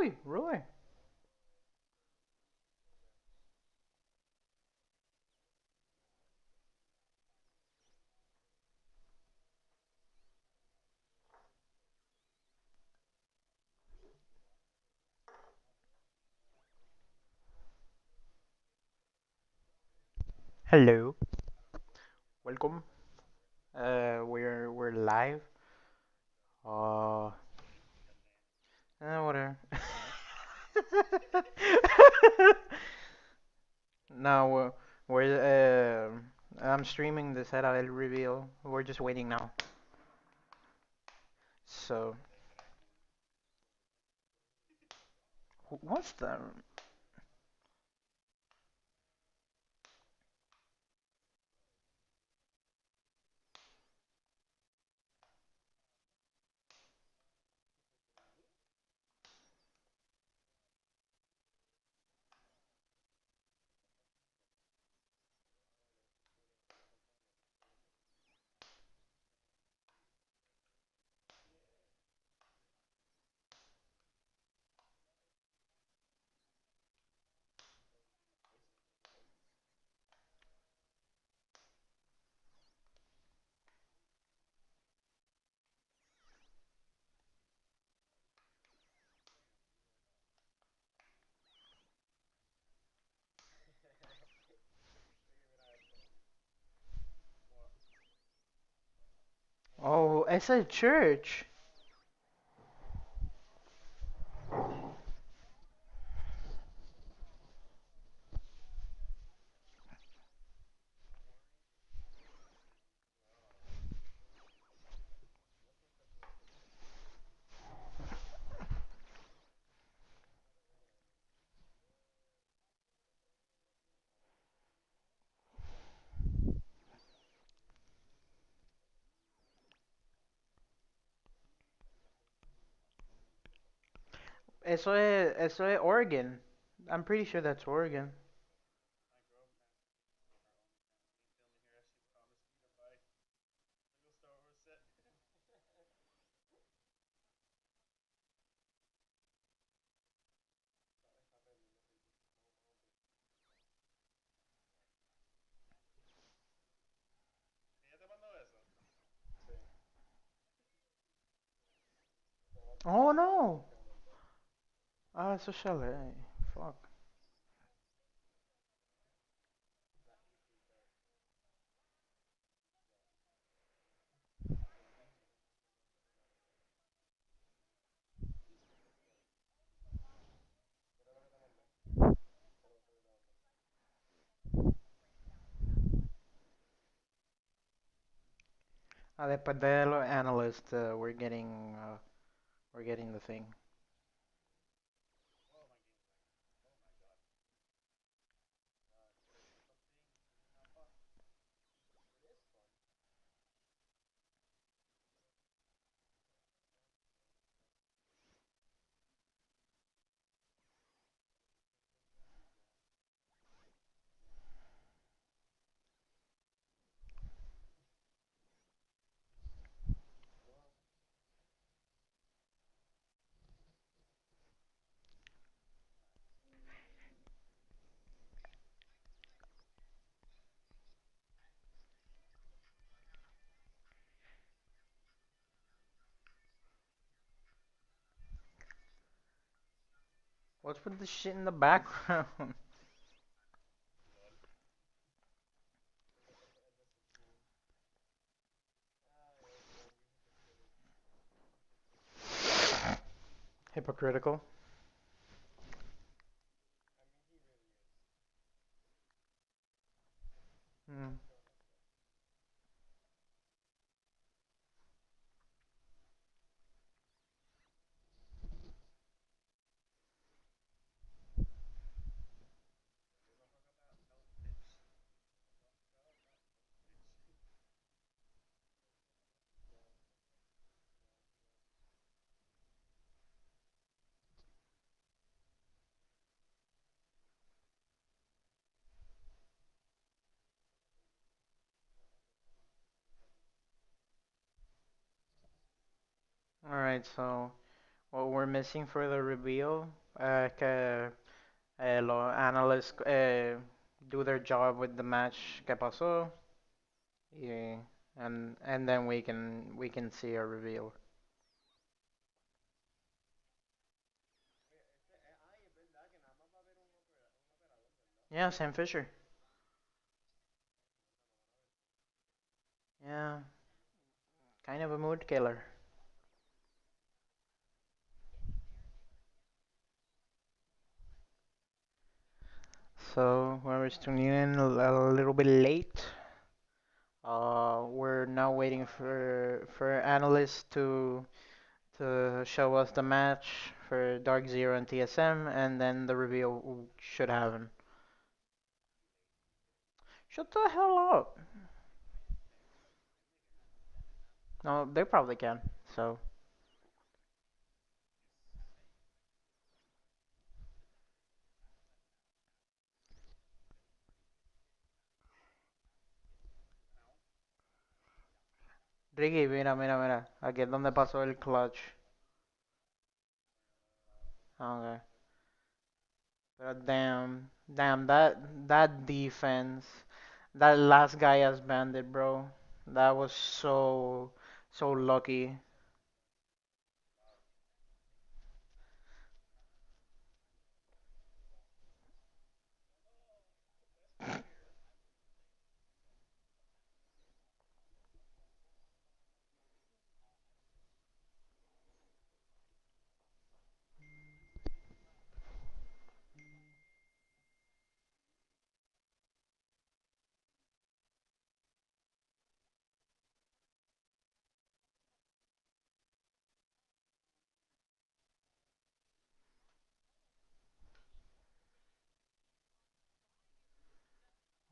Rui, Rui. Hello. Welcome. We're live. Uh, whatever. Now I'm streaming the set I'll reveal. We're just waiting now. So, what's the? Oh, it's a church. Eso es Oregon. I'm pretty sure that's Oregon. Oh no. Ah, eso es LA. Fuck. Después de los analysts, we're getting the thing. What's with the shit in the background? Hypocritical. Mm. All right, so what we're missing for the reveal. Que los analysts do their job with the match que pasó. Yeah, and then we can see a reveal. Yeah, Sam Fisher. Yeah, kind of a mood killer. So whoever's tuning in a little bit late, we're now waiting for analysts to show us the match for Dark Zero and TSM, and then the reveal should happen. Shut the hell up! No, they probably can. So, Ricky, mira, mira, mira. Aquí es donde pasó el clutch. Okay. But damn, that defense, that last guy as bandit, bro. That was so lucky.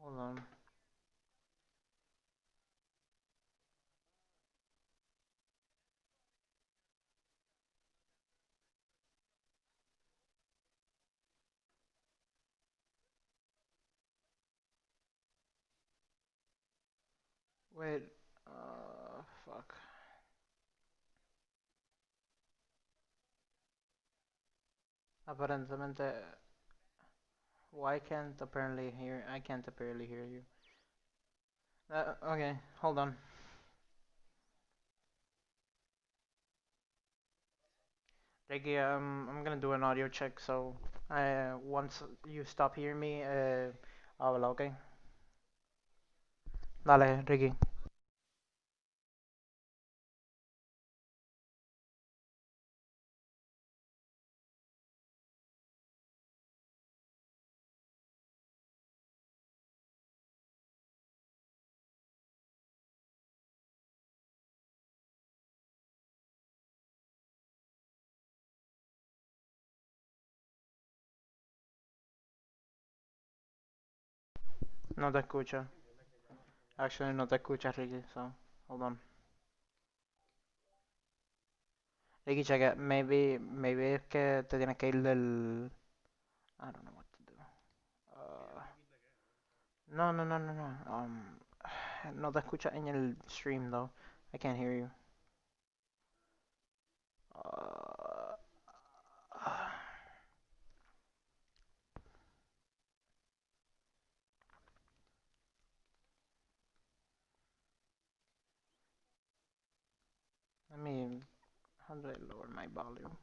Hold on. Wait. Fuck. Aparentemente, why can't apparently hear? I can't apparently hear you. Okay, hold on. Ricky, I'm gonna do an audio check, so once you stop hearing me, habla, okay? Dale, Ricky. No te escucho. Actually, no te escuchas, Ricky, so hold on. Ricky, check it. Maybe es que te tienes que ir del. I don't know what to do. Uh, no. No te escuchas en el stream, though. I can't hear you. Uh, Let me. How do I lower my volume?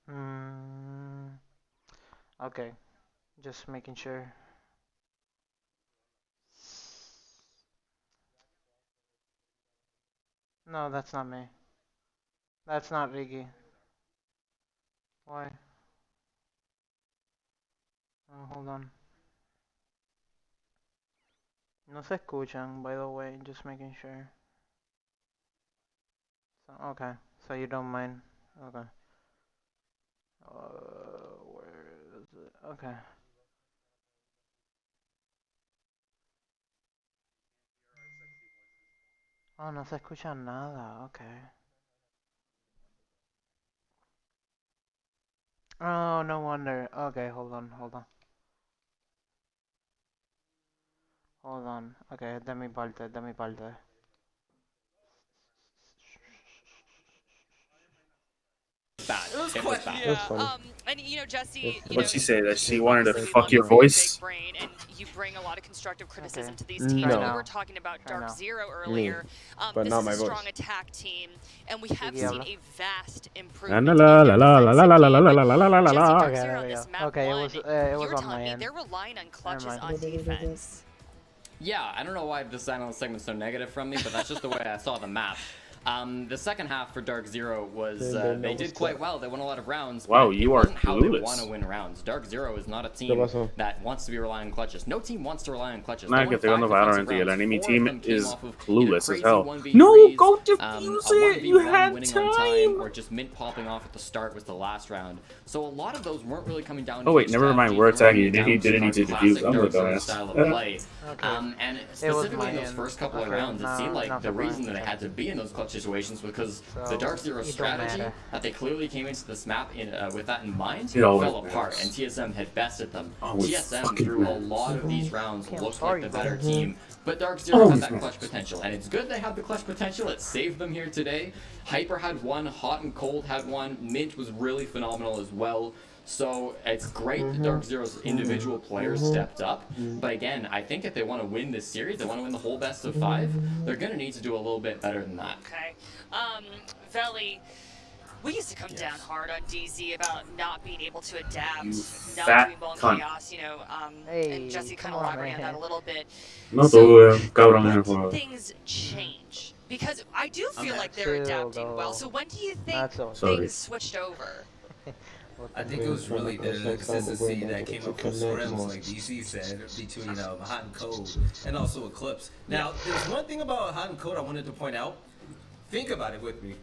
Mm, okay, just making sure. No, that's not me. That's not Ricky. Why? Oh, hold on. No se escuchan, by the way, just making sure. So, okay, so you don't mind. Okay. Where is it? Okay. Oh, no se escucha nada. Okay. Oh, no wonder. Okay, hold on, hold on. Hold on. Okay, de mi parte, de mi parte. Bad. It was It was quite. bad. Yeah, and That's Jesse, funny. What'd she say? That she you wanted to obviously fuck love your your big voice? brain and you bring a lot of constructive criticism Okay, to these teams. try No. We now. were talking about Try Dark now. Zero Me. earlier. But This not is my a strong voice. attack team, and we have Sige, seen habla. a vast La improvement la in la their la la la defensive la la game. la But la la la Jesse, la. Dark Okay, Zero there on we this go. map Okay, one, it you was were on telling my me end. they're relying on clutches mind. on defense. Yeah, I don't know why this analyst segment's so negative from me, but that's just the way I saw the map. The second half for Dark Zero was, they did quite well. They won a lot of rounds, Wow, but it you are wasn't how they clueless. want to win rounds. Dark Zero is not a ¿Qué team pasó? that wants to be relying on clutches. No team wants to rely on clutches. Nah, They que won estoy jugando 5 Valorant defensive y el rounds. enemy 4 of team them came is off of clueless either as crazy hell. 1v3s, No, go a defuse it! 1v1 You had winning on time, time! or just mint popping off at the start was the last round. So a lot of those weren't really coming down to Oh wait, never mind. We're attacking. He didn't need to defuse. I'm a dumbass. style of play. Okay. And It was specifically my in those end. first couple of Okay, rounds, it seemed like not the reason surprised. that they had to be in those clutch situations was because So, the Dark Zero it don't strategy matter. that they clearly came into this map with that in mind It always fell apart, matters. and TSM had bested them. Always TSM fucking through a matters. lot of these rounds Okay, I'm looked sorry, like the better bro. team, but Dark Zero Always had that clutch matters. potential, and it's good they have the clutch potential. It saved them here today. Hyper had one, Hot and Cold had one, Mint was really phenomenal as well. So it's great that Dark Zero's individual players stepped up. But again, I think if they want to win this series, they want to win the whole best of 5, they're going to need to do a little bit better than that. Okay. Veli, we used to come down hard on DZ about not being able to adapt, not fat doing ball and cunt. chaos, Hey, and Jesse kind come of on, elaborated on man. that a little bit. No So, tuve, cabrón, when por favor. did things change? Because I do feel Okay. like they're Chill, adapting well. though. So when do you think Not so. Sorry. things switched over? Mm-hmm. I think it was really the consistency that came up from scrims, like DC said, between Hot and Cold and also Eclipse. Now, there's one thing about Hot and Cold I wanted to point out. Think about it with me.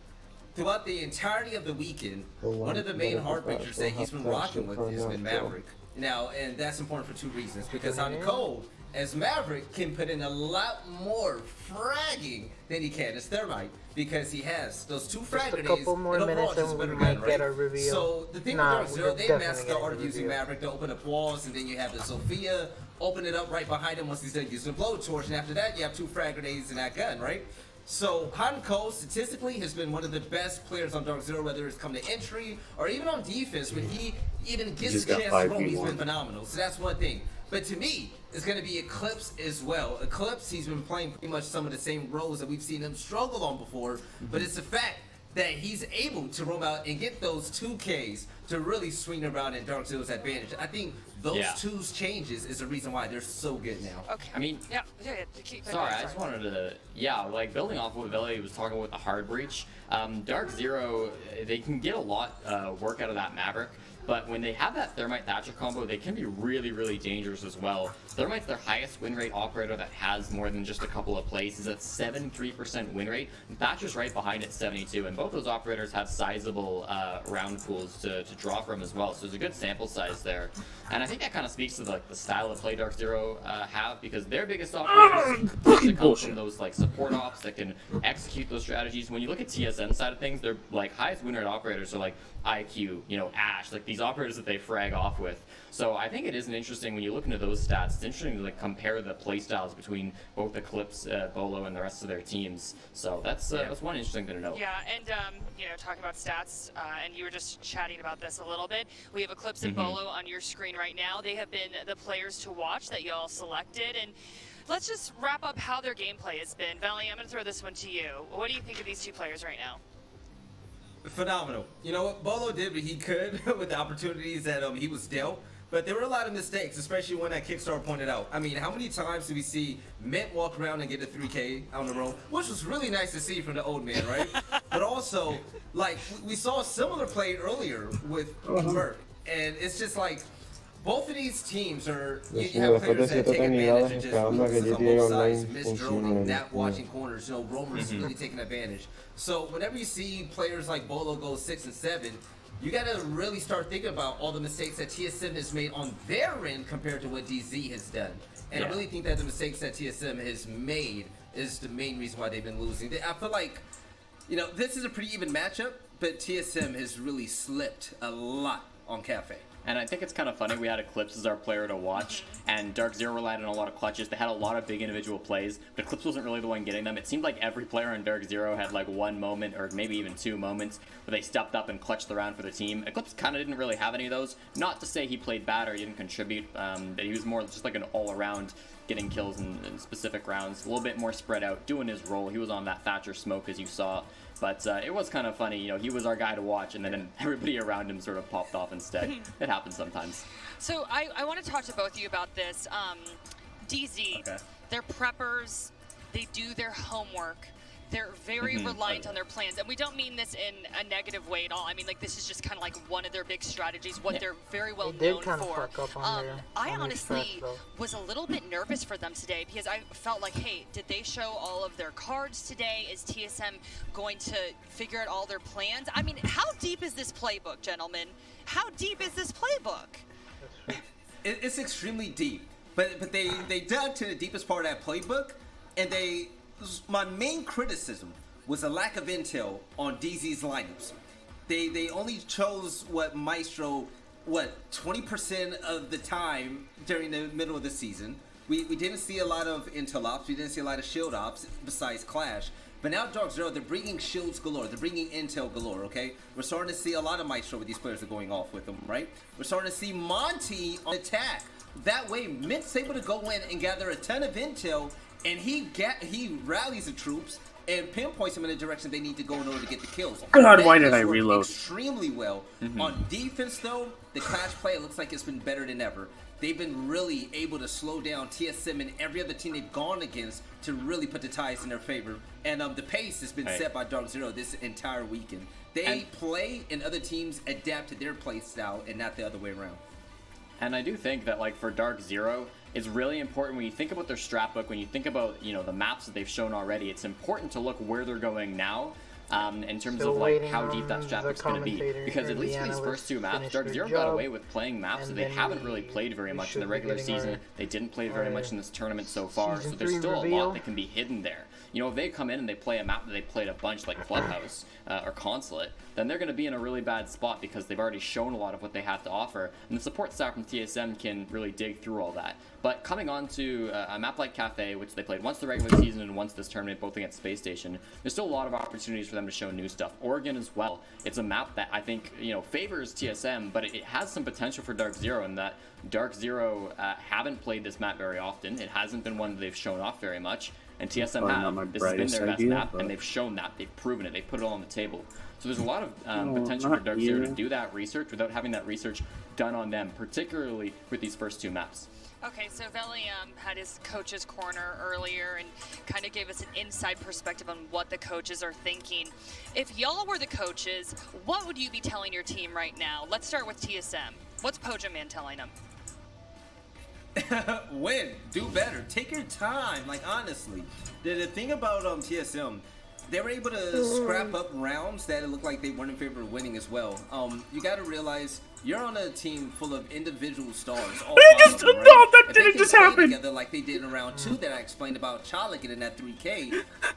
Throughout the entirety of the weekend, one of the main heartbreakers that he's been rocking with has been Maverick. Now, and that's important for 2 reasons. Because Hot and Cold, as Maverick, can put in a lot more fragging than he can as Thermite. Because he has those 2 frag Just a grenades, couple more and overall minutes just and a we better might gun, get right? a reveal. So the thing Nah, with Dark Zero, we're they definitely mastered the getting art a of using reveal. Maverick to open up walls, and then you have the Sophia, open it up right behind him once he's done using the blowtorch, and after that you have 2 frag grenades in that gun, right? So Hot and Cold statistically has been one of the best players on Dark Zero, whether it's come to entry or even on defense. When he even gets just a got chance to roam, he's 5v1. been phenomenal. So that's one thing. But to me, it's going to be Eclipse as well. Eclipse, he's been playing pretty much some of the same roles that we've seen him struggle on before. But it's the fact that he's able to roam out and get those 2Ks to really swing around in Dark Zero's advantage. I think those Yeah. 2's changes is the reason why they're so good now. Okay. I mean, sorry, I just wanted to, like building off what Veli was talking about with the hard breach. Dark Zero, they can get a lot work out of that Maverick, but when they have that Thermite Thatcher combo, they can be really, really dangerous as well. Thermite's their highest win rate operator that has more than just a couple of plays. Is at 73% win rate. And Thatcher's right behind at 72, and both those operators have sizable round pools to draw from as well. So there's a good sample size there, and I think that kind of speaks to the style of play Dark Zero have, because their biggest operators tend to come from those support ops that can execute those strategies. When you look at TSM side of things, their highest win rate operators are IQ, Ash, these operators that they frag off with. So I think it is an interesting, when you look into those stats, it's interesting to compare the play styles between both Eclipse, Bolo, and the rest of their teams. So that's one interesting thing to know. Yeah, and talking about stats, and you were just chatting about this a little bit. We have Eclipse and Bolo on your screen right now. They have been the players to watch that you all selected, and let's just wrap up how their gameplay has been. Veli, I'm going to throw this one to you. What do you think of these 2 players right now? Phenomenal. You know what? Bolo did what he could with the opportunities that he was dealt. But there were a lot of mistakes, especially one that Kickstarter pointed out. I mean, how many times do we see Mint walk around and get a 3K on the road? Which was really nice to see from the old man, right? But also, we saw a similar play earlier with Merc. And it's just both of these teams are, you have players that take advantage of just weaknesses on both sides, misdroning, not watching corners, roamers really taking advantage. So whenever you see players like Bolo go 6 and 7, you gotta really start thinking about all the mistakes that TSM has made on their end compared to what DZ has done. And I really think that the mistakes that TSM has made is the main reason why they've been losing. I feel like, this is a pretty even matchup, but TSM has really slipped a lot on Cafe. And I think it's kind of funny. We had Eclipse as our player to watch, and Dark Zero relied on a lot of clutches. They had a lot of big individual plays, but Eclipse wasn't really the one getting them. It seemed like every player on Dark Zero had like one moment, or maybe even 2 moments, where they stepped up and clutched the round for the team. Eclipse kind of didn't really have any of those. Not to say he played bad or he didn't contribute, but he was more just like an all-around getting kills in specific rounds. A little bit more spread out, doing his role. He was on that Thatcher smoke, as you saw. But it was kind of funny, you know, he was our guy to watch, and then everybody around him sort of popped off instead. It happens sometimes. So I want to talk to both of you about this. DZ, Okay. they're preppers, they do their homework. They're very reliant on their plans, and we don't mean this in a negative way at all. I mean, like, this is just kind of like one of their big strategies, what they're very well They did known kinda for. fuck up on I their honestly stretch, though. was a little bit nervous for them today because I felt like, hey, did they show all of their cards today? Is TSM going to figure out all their plans? I mean, how deep is this playbook, gentlemen? How deep is this playbook? It's extremely deep, but they dug to the deepest part of that playbook, and my main criticism was a lack of intel on DZ's lineups. They only chose Maestro 20% of the time during the middle of the season. We didn't see a lot of intel ops, we didn't see a lot of shield ops besides Clash. But now Dark Zero, they're bringing shields galore, they're bringing intel galore, okay? We're starting to see a lot of Maestro with these players are going off with them, right? We're starting to see Monty on attack. That way, Mint's able to go in and gather a ton of intel, and he rallies the troops and pinpoints them in the direction they need to go in order to get the kills. God, why That did I has worked reload? extremely well. On defense, though, the Clash play, it looks like it's been better than ever. They've been really able to slow down TSM and every other team they've gone against to really put the ties in their favor. And the pace has been set by Dark Zero this entire weekend. They play and other teams adapt to their play style and not the other way around. And I do think that, like, for Dark Zero, it's really important when you think about their strat book, when you think about, you know, the maps that they've shown already, it's important to look where they're going now. In terms Still of like waiting how deep that on strat the book's going to be, commentator because or at least the for these analyst first 2 maps, finish Dark their Zero got job, away with playing maps that and they then haven't really played very we much in the should be regular getting season. our- They didn't play very much in this tournament so far, so Season there's 3 still a lot reveal. that can be hidden there. You know, if they come in and they play a map that they played a bunch, like Clubhouse or Consulate, then they're going to be in a really bad spot because they've already shown a lot of what they have to offer, and the support staff from TSM can really dig through all that. But coming on to a map like Cafe, which they played once the regular season and once this tournament, both against Space Station, there's still a lot of opportunities for them to show new stuff. Oregon as well. It's a map that I think, you know, favors TSM, but it has some potential for Dark Zero in that Dark Zero haven't played this map very often. It hasn't been one that they've shown off very much, and TSM Probably not my have. This has been brightest their best idea, map, but- and they've shown that. They've proven it. They've put it all on the table. So there's a lot of No, potential for not Dark Zero to here. do that research without having that research done on them, particularly with these first 2 maps. Okay, so Veli had his coach's corner earlier and kind of gave us an inside perspective on what the coaches are thinking. If y'all were the coaches, what would you be telling your team right now? Let's start with TSM. What's Poja Man telling them? Win, do better, take your time. Like, honestly, the thing about TSM, they were able to scrap up rounds that it looked like they weren't in favor of winning as well. You got to realize you're on a team full of individual stars. All They 5 just- of them, right? no, that If they didn't can just play happen. Together like they did in round 2 that I explained about Chala getting that 3K.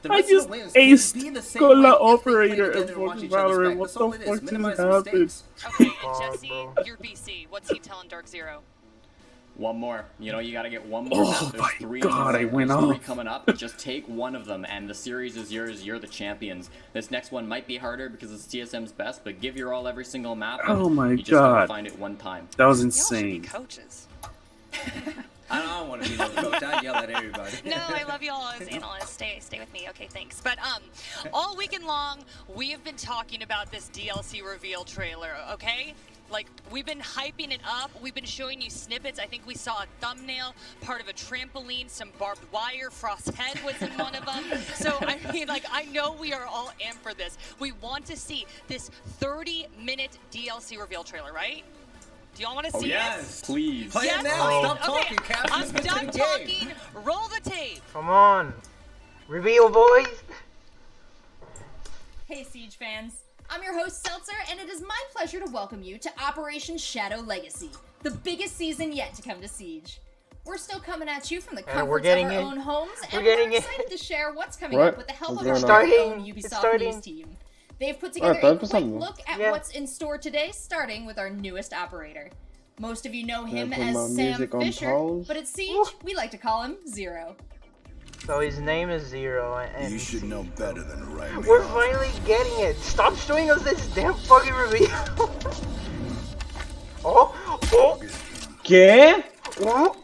The I rest just of the wins can aced be the same Gola way if they play Operator together and and watch fucking each other's Valorant. back. What That's all the it is. fuck just Minimize happened? mistakes. Okay, God, Jesse, bro. you're BC. What's he telling Dark Zero? One more. You know, you got to get one more. Oh map. There's my 3 God, I went There's 3 off. coming up. Just take one of them, and the series is yours. You're the champions. This next one might be harder because it's TSM's best, but give your all every single map. And Oh my you just gotta God. find it one time. That was Y'all should be insane. coaches. I don't want to be no coach. I yell at everybody. No, I love you all as analysts. Stay with me. Okay, thanks. But all weekend long, we have been talking about this DLC reveal trailer. Okay, like we've been hyping it up. We've been showing you snippets. I think we saw a thumbnail, part of a trampoline, some barbed wire. Frost's head was in one of them. So I mean, like I know we are all amped for this. We want to see this 30-minute DLC reveal trailer, right? Do y'all want to see yes. it? Please. Play Yes, it now. please. Stop talking, Okay, Cash. I'm Let's get to done the talking. game. Roll the tape. Come on. Reveal, boys. Hey Siege fans, I'm your host Seltzer, and it is my pleasure to welcome you to Operation Shadow Legacy, the biggest season yet to come to Siege. We're still coming at you from the we're comforts of getting our it. own homes, We're and getting we're it. excited to share what's coming What? up with the help What's of our going on? very own It's Ubisoft starting. news team. They've put together tá a quick empezando. look at Yeah. what's in store today, starting with our newest operator. Most of you know him put my as Sam music on Fisher, pause. but at Siege, we like to call him Zero. So his name is Zero, and You should know better than to write me we're off. finally getting it. Stop showing us this damn fucking reveal. oh, ¿Qué? oh.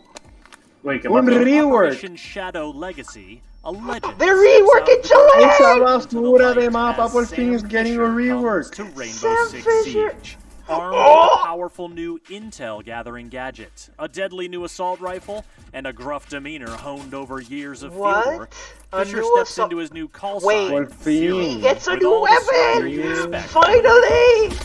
Wait, ¿qué Un pasó? rework. Operation Shadow Legacy, a legend. They're reworking Esa Chile. basura de mapa por fin is getting a rework. To Rainbow Sam Six Fisher. Siege. Armed Oh! with a powerful new intel gathering gadget, a deadly new assault rifle, and a gruff demeanor honed over years of What? fieldwork, A Fisher new steps assault- into his new call Wait. sign. Por fin. He gets a With new all the swagger weapon. you'd expect. Finally.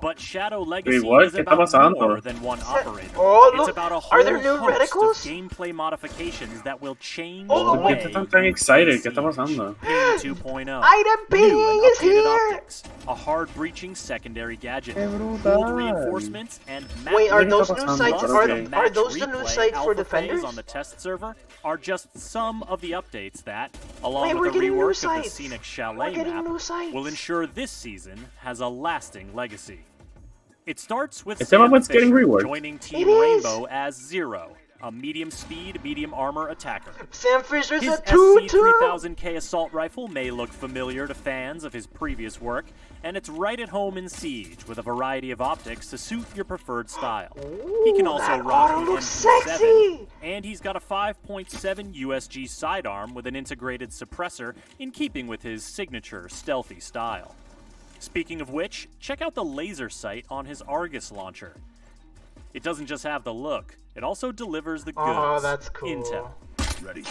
But Shadow Legacy what? is ¿Qué está about pasando? more than one operator. Oh, It's look. about a Are whole there new host reticles? of gameplay modifications that will change Oh, the ¿Por way qué están tan excited? ¿Qué está you see. pasando? Ping 2.0. Item New ping and is updated here. optics, a hard-breaching secondary gadget, Qué gold brutal. reinforcements, and map Wait, are What those está new pasando? sites? But Are, okay. are those the new replay sites for alpha defenders? phase on the test server are just some of the updates that, along Wait, we're with the getting new rework of the sites. scenic We're chalet getting map, new sites. will ensure this season has a lasting legacy. It starts with Este Sam mapa is getting Fisher reworked. joining Team It is. Rainbow as Zero, a medium speed, medium armor attacker. Sam Fisher's His a 2-2. SC-3000K assault rifle may look familiar to fans of his previous work, and it's right at home in Siege with a variety of optics to suit your preferred style. He can Ooh, also that rock auto the looks MP7, sexy. and he's got a 5.7 USG sidearm with an integrated suppressor in keeping with his signature stealthy style. Speaking of which, check out the laser sight on his Argus launcher. It doesn't just have the look, it also delivers the goods. Oh, that's cool. Intel. Ready.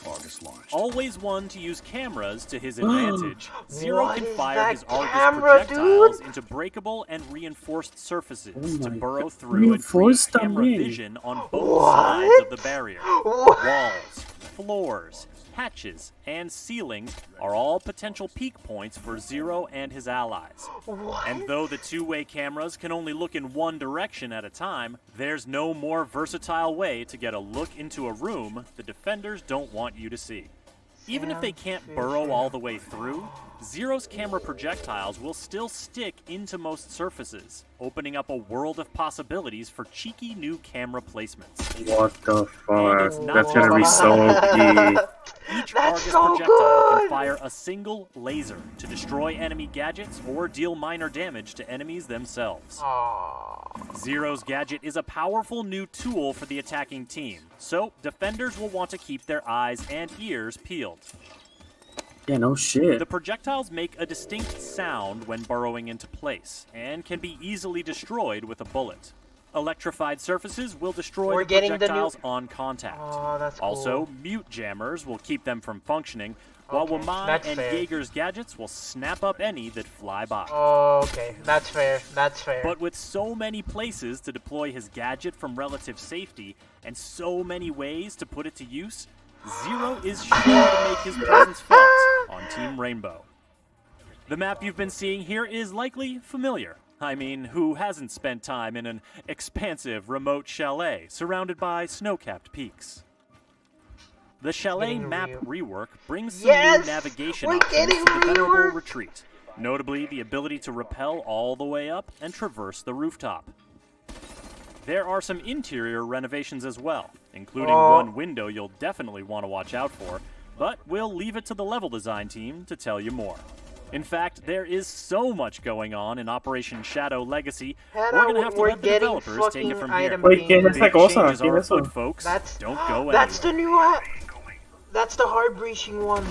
August launch. Always one to use cameras to his advantage, Zero What can is fire that his Argus camera, projectiles dude? into breakable and reinforced surfaces Oh to my burrow God. through and create Reinforced camera también. vision on both What? sides of the barrier. What? Walls, floors, hatches, and ceilings are all potential peak points for Zero and his allies. What? And though the two-way cameras can only look in one direction at a time, there's no more versatile way to get a look into a room the defenders don't want you to see. Even if they can't burrow all the way through, Zero's camera projectiles will still stick into most surfaces, opening up a world of possibilities for cheeky new camera placements. What the fuck? it's not That's gonna be just so OP. Each That's Argus so projectile good! can fire a single laser to destroy enemy gadgets or deal minor damage to enemies themselves. Aw. Zero's gadget is a powerful new tool for the attacking team, so defenders will want to keep their eyes and ears peeled. Yeah, no shit. The projectiles make a distinct sound when burrowing into place, and can be easily destroyed with a bullet. Electrified surfaces will destroy We're the getting the new- projectiles on contact. Oh, that's Also, cool. mute jammers will keep them from functioning, while Okay, Wamai that's and fair. Jaeger's gadgets will snap up any that fly by. Oh, okay. That's fair. That's fair. But with so many places to deploy his gadget from relative safety, and so many ways to put it to use, Zero is sure to make his presence felt on Team Rainbow. The map you've been seeing here is likely familiar. I mean, who hasn't spent time in an expansive remote chalet surrounded by snow-capped peaks? The chalet getting map real. rework brings some Yes! new navigation We're options getting to the venerable rework! retreat, notably the ability to rappel all the way up and traverse the rooftop. There are some interior renovations as well, including Oh. one window you'll definitely want to watch out for, but we'll leave it to the level design team to tell you more. In fact, there is so much going on in Operation Shadow Legacy, Hannah, we're gonna have to we're let the getting developers take it fucking from here. item Wait, ¿quién es ping. esa Big cosa? changes ¿Quién are es eso? afoot, folks. That's Don't go That's the anywhere. new one. That's the hard breaching one.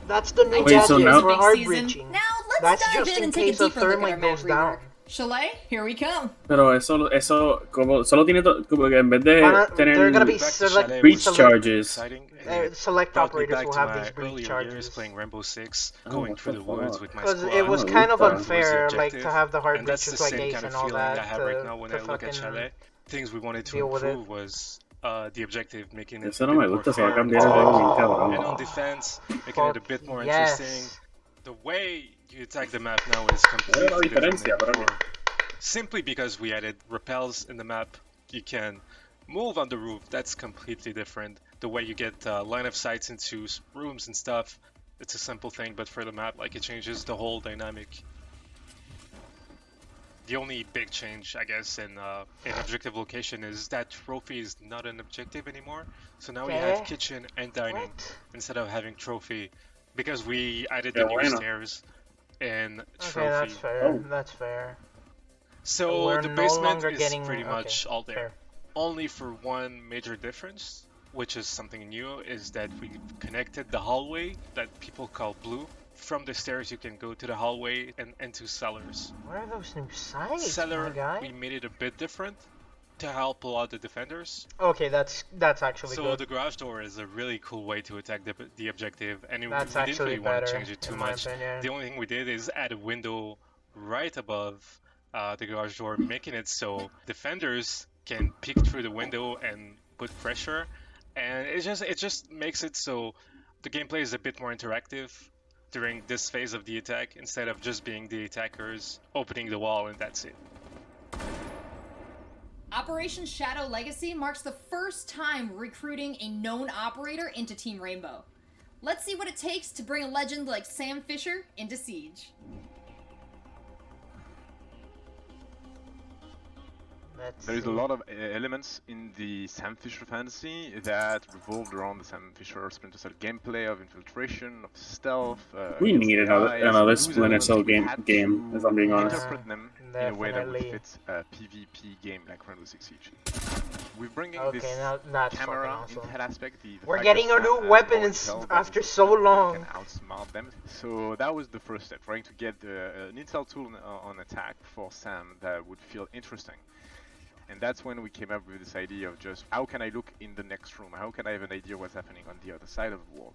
That's the new Wait, so gadget now- for Big hard season. breaching. Now let's That's dive just in in and take a case a deeper look at our thermite map goes down. rework. Chalet, here we come. Pero eso, como solo tiene, como que en vez de They're gonna be tener select, breach select, charges. Exciting. select Brought me operators back will to have my these breach earlier years charges. playing Rainbow Six, Oh, going what through the the woods fuck? with my Because squad. it was Oh, kind of Luta. unfair, Was the like to objective, have the hard and that's the breaches like same Ace kind of and all feeling I that have right now when to I look at fucking Chalet. Things we wanted to deal with it. improve was the objective, making it Eso a no bit me more gusta, se va a fair and cambiar el juego bien exciting. cabrón. And on defense, making it a bit more yes. interesting. The way you attack the map now is ¿Cuál es la completely different diferencia, than bro? before. Simply because we added rappels in the map, you can move on the roof. That's completely different. The way you get line of sights into rooms and stuff, it's a simple thing, but for the map, like, it changes the whole dynamic. The only big change, I guess, in objective location is that trophy is not an objective anymore. So now we have kitchen and dining instead of having trophy, because we added the new stairs and trophy. Okay, that's fair. That's fair. So We're the no basement longer is getting- pretty much okay, all there. fair. Only for one major difference, which is something new, is that we connected the hallway that people call blue. From the stairs you can go to the hallway and into cellars. What are those new sites, my Cellar, guy? we made it a bit different to help a lot of the defenders. Okay, that's actually So good. the garage door is a really cool way to attack the objective, and That's we didn't actually really want better, to change it too in my much. opinion. The only thing we did is add a window right above the garage door, making it so defenders can peek through the window and put pressure, and it just makes it so the gameplay is a bit more interactive during this phase of the attack, instead of just being the attackers opening the wall and that's it. Operation Shadow Legacy marks the first time recruiting a known operator into Team Rainbow. Let's see what it takes to bring a legend like Sam Fisher into Siege. There is a lot of elements in the Sam Fisher fantasy that revolved around the Sam Fisher Splinter Cell gameplay of infiltration, of stealth. We needed another Splinter Cell game, if I'm being honest. Interpret them in a way that would fit a PvP game like Rainbow Six Siege. We're bringing this camera into that aspect. We're getting a new weapon after so long. Can outsmart them. So that was the first step, trying to get an intel tool on attack for Sam that would feel interesting. And that's when we came up with this idea of just, how can I look in the next room? How can I have an idea what's happening on the other side of the wall?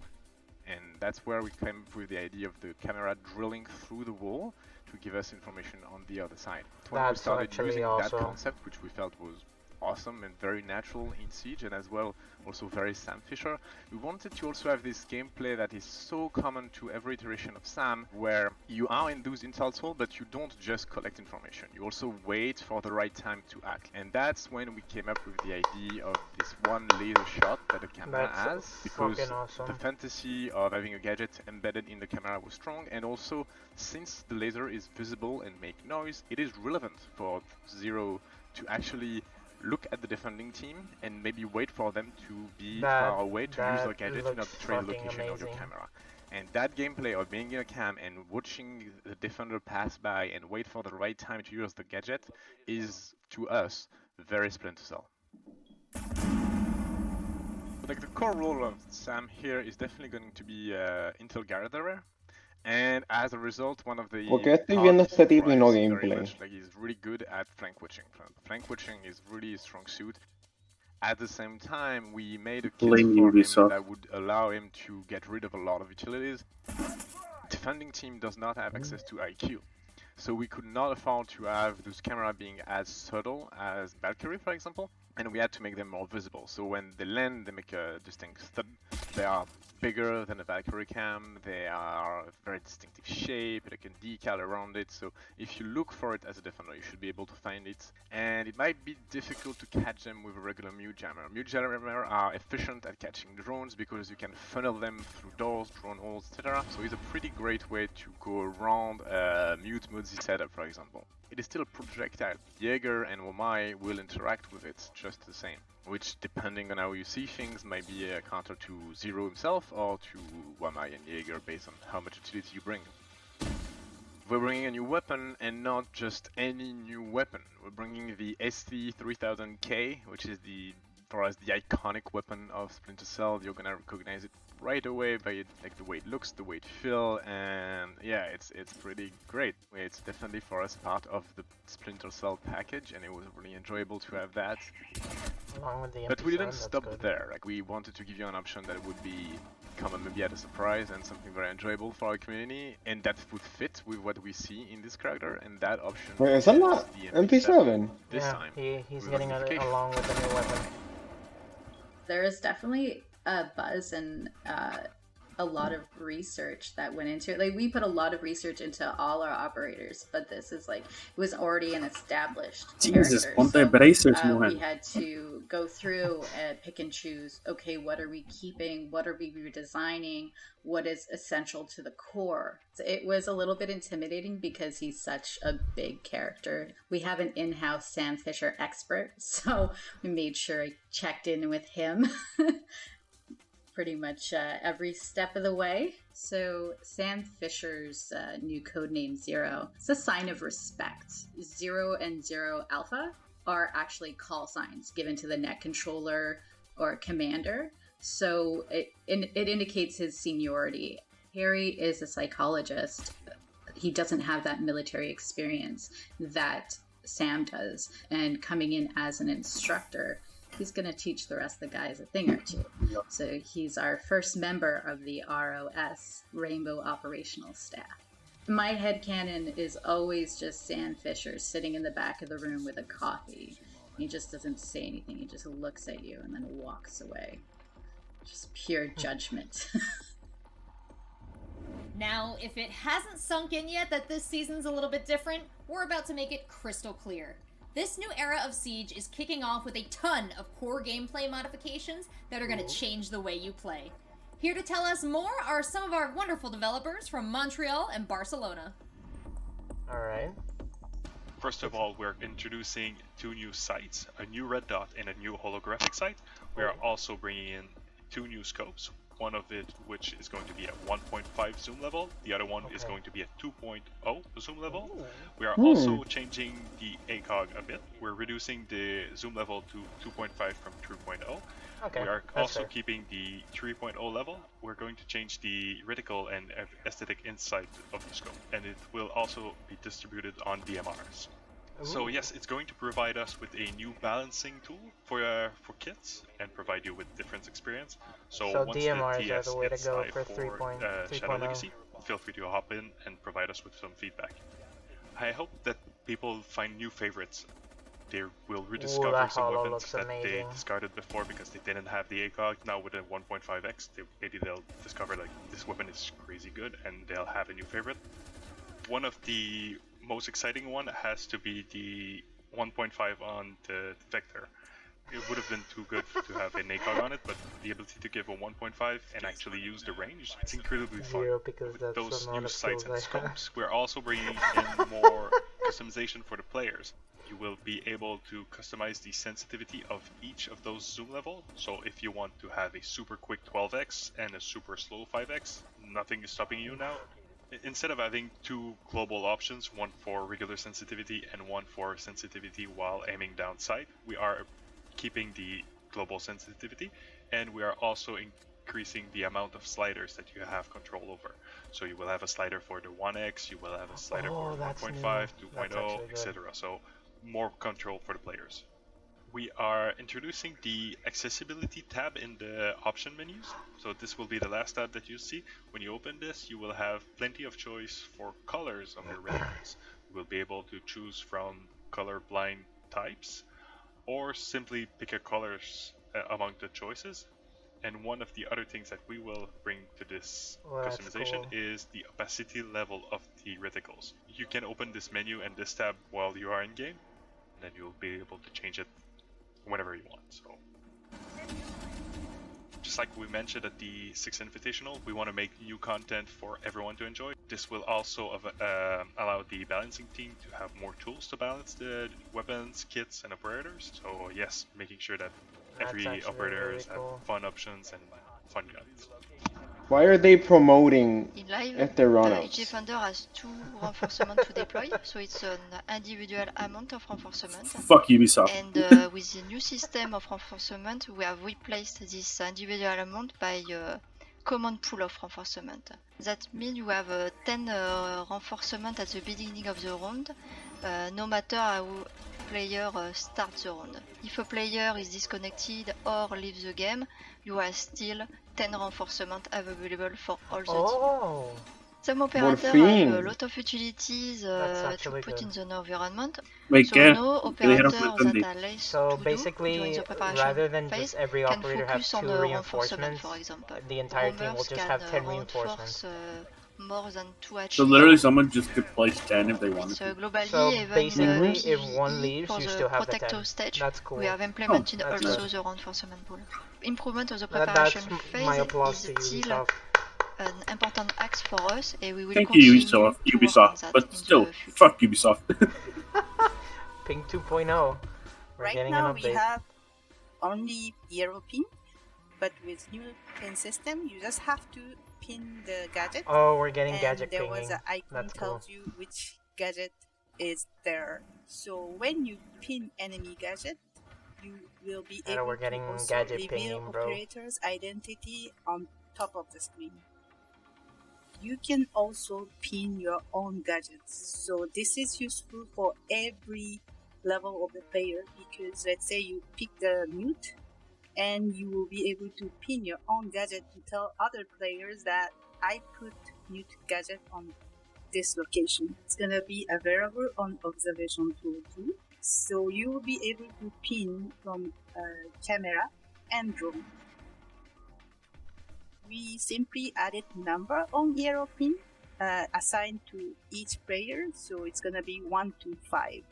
And that's where we came up with the idea of the camera drilling through the wall to give us information on the other side. When we started using that concept, which we felt was awesome and very natural in Siege, and as well also very Sam Fisher, we wanted to also have this gameplay that is so common to every iteration of Sam, where you are in those intel tools, but you don't just collect information, you also wait for the right time to act. And that's when we came up with the idea of this one laser shot that the camera has, because the fantasy of having a gadget embedded in the camera was strong, and also since the laser is visible and make noise, it is relevant for Zero to actually look at the defending team and maybe wait for them to be far away to use their gadget to not betray the location of your camera. And that gameplay of being in a cam and watching the defender pass by and wait for the right time to use the gadget is, to us, very Splinter Cell. Like, the core role of Sam here is definitely going to be Intel gatherer. And as a result, one of the Porque estoy viendo este tipo y no very gameplay. much, like, he's really good at flank witching. Flank witching is really a strong suit. At the same time, we made a kit for him that would allow him to get rid of a lot of utilities. Defending team does not have access to IQ, so we could not afford to have those cameras being as subtle as Valkyrie, for example, and we had to make them more visible. So when they land, they make a distinct thud. They are bigger than a Valkyrie cam, they are a very distinctive shape, like a decal around it, so if you look for it as a defender, you should be able to find it. And it might be difficult to catch them with a regular mute jammer. Mute jammer are efficient at catching drones because you can funnel them through doors, drone holes, etc. So it's a pretty great way to go around mute Mozi setup, for example. It is still a projectile. Jaeger and Wamai will interact with it just the same, which, depending on how you see things, might be a counter to Zero himself or to Wamai and Jaeger based on how much utility you bring. We're bringing a new weapon, and not just any new weapon. We're bringing the ST3000K, which is for us the iconic weapon of Splinter Cell. You're gonna recognize it right away by like the way it looks, the way it feels, and yeah, it's pretty great. It's definitely for us part of the Splinter Cell package, and it was really enjoyable to have that. Along with the But we didn't MP7, stop that's good. there. Like, we wanted to give you an option that would be maybe at a surprise and something very enjoyable for our community, and that would fit with what we see in this character, and that option Wait, is is that not the MP7? this Yeah, time. he's with getting it modification. along with the new weapon. There is definitely a buzz and a lot of research that went into it. Like, we put a lot of research into all our operators, but this is like, it was already an established Jesus, character. ponte So bracers, we mujer. had to go through and pick and choose, okay, what are we keeping? What are we redesigning? What is essential to the core? So it was a little bit intimidating because he's such a big character. We have an in-house Sam Fisher expert, so we made sure I checked in with him pretty much every step of the way. So Sam Fisher's new codename Zero, it's a sign of respect. Zero and Zero Alpha are actually call signs given to the net controller or commander. So it indicates his seniority. Harry is a psychologist. He doesn't have that military experience that Sam does. And coming in as an instructor, he's going to teach the rest of the guys a thing or two. So he's our first member of the ROS, Rainbow Operational Staff. My headcanon is always just Sam Fisher sitting in the back of the room with a coffee. He just doesn't say anything. He just looks at you and then walks away. Just pure judgment. Now, if it hasn't sunk in yet that this season's a little bit different, we're about to make it crystal clear. This new era of Siege is kicking off with a ton of core gameplay modifications that are going to change the way you play. Here to tell us more are some of our wonderful developers from Montreal and Barcelona. Alright. First of all, we're introducing 2 new sights, a new red dot and a new holographic sight. We are also bringing in 2 new scopes, one of it which is going to be at 1.5 zoom level, the other one is going to be at 2.0 zoom level. We are also changing the ACOG a bit. We're reducing the zoom level to 2.5 from 3.0. Okay, we are that's also fair. keeping the 3.0 level. We're going to change the reticle and aesthetic insight of the scope, and it will also be distributed on DMRs. So yes, it's going to provide us with a new balancing tool for kits and provide you with different experience. So once DMRs the are TS the way to gets go live for for Shadow Legacy, feel free to hop in and provide us with some feedback. I hope that people find new favorites. They will rediscover that some holo weapons looks that they amazing. discarded before because they didn't have the ACOG. Now with a 1.5x, maybe they'll discover like this weapon is crazy good and they'll have a new favorite. One of the most exciting one has to be the 1.5 on the Vector. It would have been too good to have an ACOG on it, but the ability to give a 1.5 and actually use the range, it's incredibly fun. Because With that's those the amount new of sights skills and I have. scopes, we're also bringing in more customization for the players. You will be able to customize the sensitivity of each of those zoom level. So if you want to have a super quick 12x and a super slow 5x, nothing is stopping you now. Instead of having 2 global options, one for regular sensitivity and one for sensitivity while aiming down sight, we are keeping the global sensitivity, and we are also increasing the amount of sliders that you have control over. So you will have a slider for the 1x, you will have a slider for 1.5, 2.0, etc. So more control for the players. We are introducing the accessibility tab in the option menus. So this will be the last tab that you see. When you open this, you will have plenty of choice for colors of your reticles. You will be able to choose from colorblind types, or simply pick a colors among the choices. And one of the other things that we will bring to this customization is the opacity level of the reticles. You can open this menu and this tab while you are in game, and then you'll be able to change it whenever you want. So, just like we mentioned at the 6th Invitational, we want to make new content for everyone to enjoy. This will also allow the balancing team to have more tools to balance the weapons, kits, and operators. So yes, making sure that every operators have fun options and fun guns. Why are they promoting In live, if they run each defender has 2 reinforcement to deploy, so it's an individual amount of reinforcement. Fuck Ubisoft. And with the new system of reinforcement, we have replaced this individual amount by a common pool of reinforcement. That means you have 10 reinforcement at the beginning of the round, no matter how player starts the round. If a player is disconnected or leaves the game, you are still 10 reinforcement available for all the team. Some operators have fin. a lot of utilities That's to actually put good. in the environment. Wait, So ¿qué? no ¿Qué dijeron operator que no that entendí? are less So to do during basically, the preparation rather than phase just every can operator have focus on 2 the reinforcements, for example. the entire team will Roamers just can have 10 reinforcements. reinforce more than 2 HE. So literally someone just could place 10 if they wanted So to. globally, So even basically, if PvE one leaves, for you the still have the protector 10. stage, That's cool. we have implemented that's also nice. the reinforcement pool. Improvement of the That's preparation my phase applause is to still Ubisoft. an important axe for us, and we will Thank you, continue Ubisoft. to work on that But in still, the future. fuck Ubisoft. Ping 2.0. We're Right getting now an we update. have only European, but with new pin system, you just have to pin the gadget. Oh, we're getting and gadget there pinging. was an icon That's tells cool. you which gadget is there. So when you pin enemy gadget, you will be And able we're getting to also gadget reveal pinging, bro. operator's identity on top of the screen. You can also pin your own gadgets. So this is useful for every level of the player, because let's say you pick the mute and you will be able to pin your own gadget to tell other players that I put mute gadget on this location. It's gonna be available on observation tool too. So you will be able to pin from camera and drone. We simply added number on arrow pin assigned to each player, so it's gonna be 1 to 5.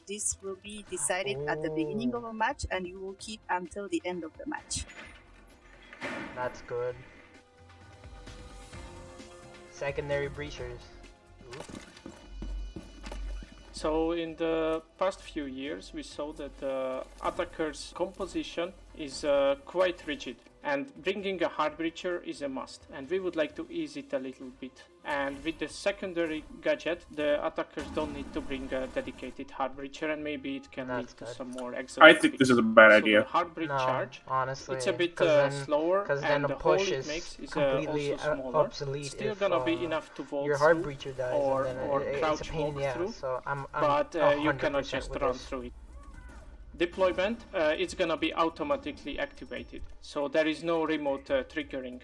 This will be decided at the beginning of a match, and you will keep until the end of the match. That's good. Secondary breachers. Ooh. So in the past few years, we saw that the attacker's composition is quite rigid, and bringing a hard breacher is a must, and we would like to ease it a little bit. And with the secondary gadget, the attackers don't need to bring a dedicated hard breacher, and maybe it can lead to some more exotic I think this is a bad so idea. the hard breach No, charge, honestly, it's a bit then, slower, then and a the hole push it is makes is completely also smaller. obsolete Still if gonna be enough to vault your hard through breacher dies, or, and then or it's a crouch pain in walk the ass. through, So I'm but you cannot 100% just with run this. through it. Deployment, it's gonna be automatically activated, so there is no remote triggering.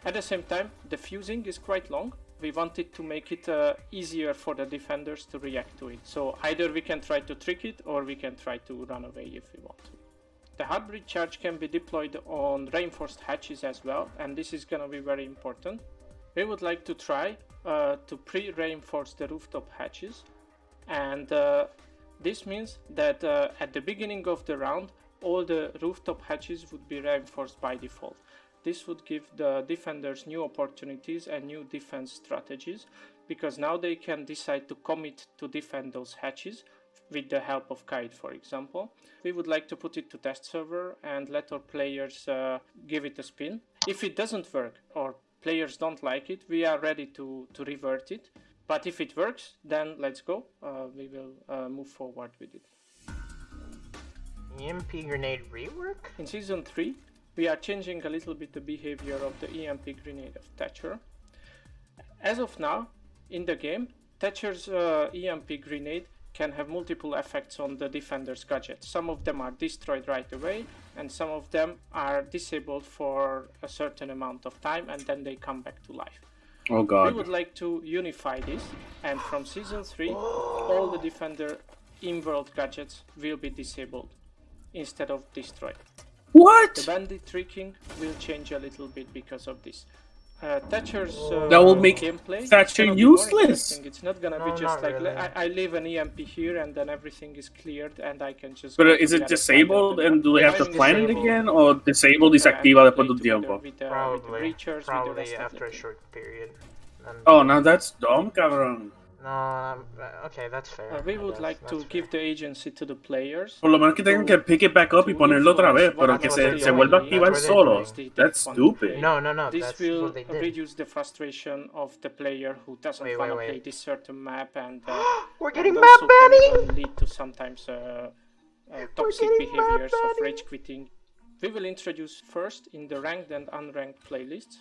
At the same time, the fusing is quite long. We wanted to make it easier for the defenders to react to it. So either we can try to trick it, or we can try to run away if we want to. The hard breach charge can be deployed on reinforced hatches as well, and this is gonna be very important. We would like to try to pre-reinforce the rooftop hatches, and this means that at the beginning of the round, all the rooftop hatches would be reinforced by default. This would give the defenders new opportunities and new defense strategies, because now they can decide to commit to defend those hatches with the help of Kite, for example. We would like to put it to test server and let our players give it a spin. If it doesn't work or players don't like it, we are ready to revert it. But if it works, then let's go. We will move forward with it. EMP grenade rework? In Season 3, we are changing a little bit the behavior of the EMP grenade of Thatcher. As of now, in the game, Thatcher's EMP grenade can have multiple effects on the defender's gadget. Some of them are destroyed right away, and some of them are disabled for a certain amount of time, and then they come back to life. Oh god. We would like to unify this, and from Season 3, all the defender in-world gadgets will be disabled instead of destroyed. What? The bandit tricking will change a little bit because of this. Thatcher's that will make gameplay Thatcher useless. It's not gonna be just like I leave an EMP here and then everything is cleared and I can just. But is it disabled and do they have to plan it again, or disabled y se activa después de un tiempo? Probably after a short period. Oh, now that's dumb, cabrón. No, okay, that's fair. We would like to give the agency to the players. Por lo menos que tengan que pick it back up y ponerlo otra vez, pero que se vuelva a activar solo. That's stupid. No, This that's will what they did. reduce the frustration of the player who doesn't want to play this certain map, and we're getting and map also can banning! even lead to sometimes toxic behaviors of rage quitting. We will introduce first in the ranked and unranked playlists,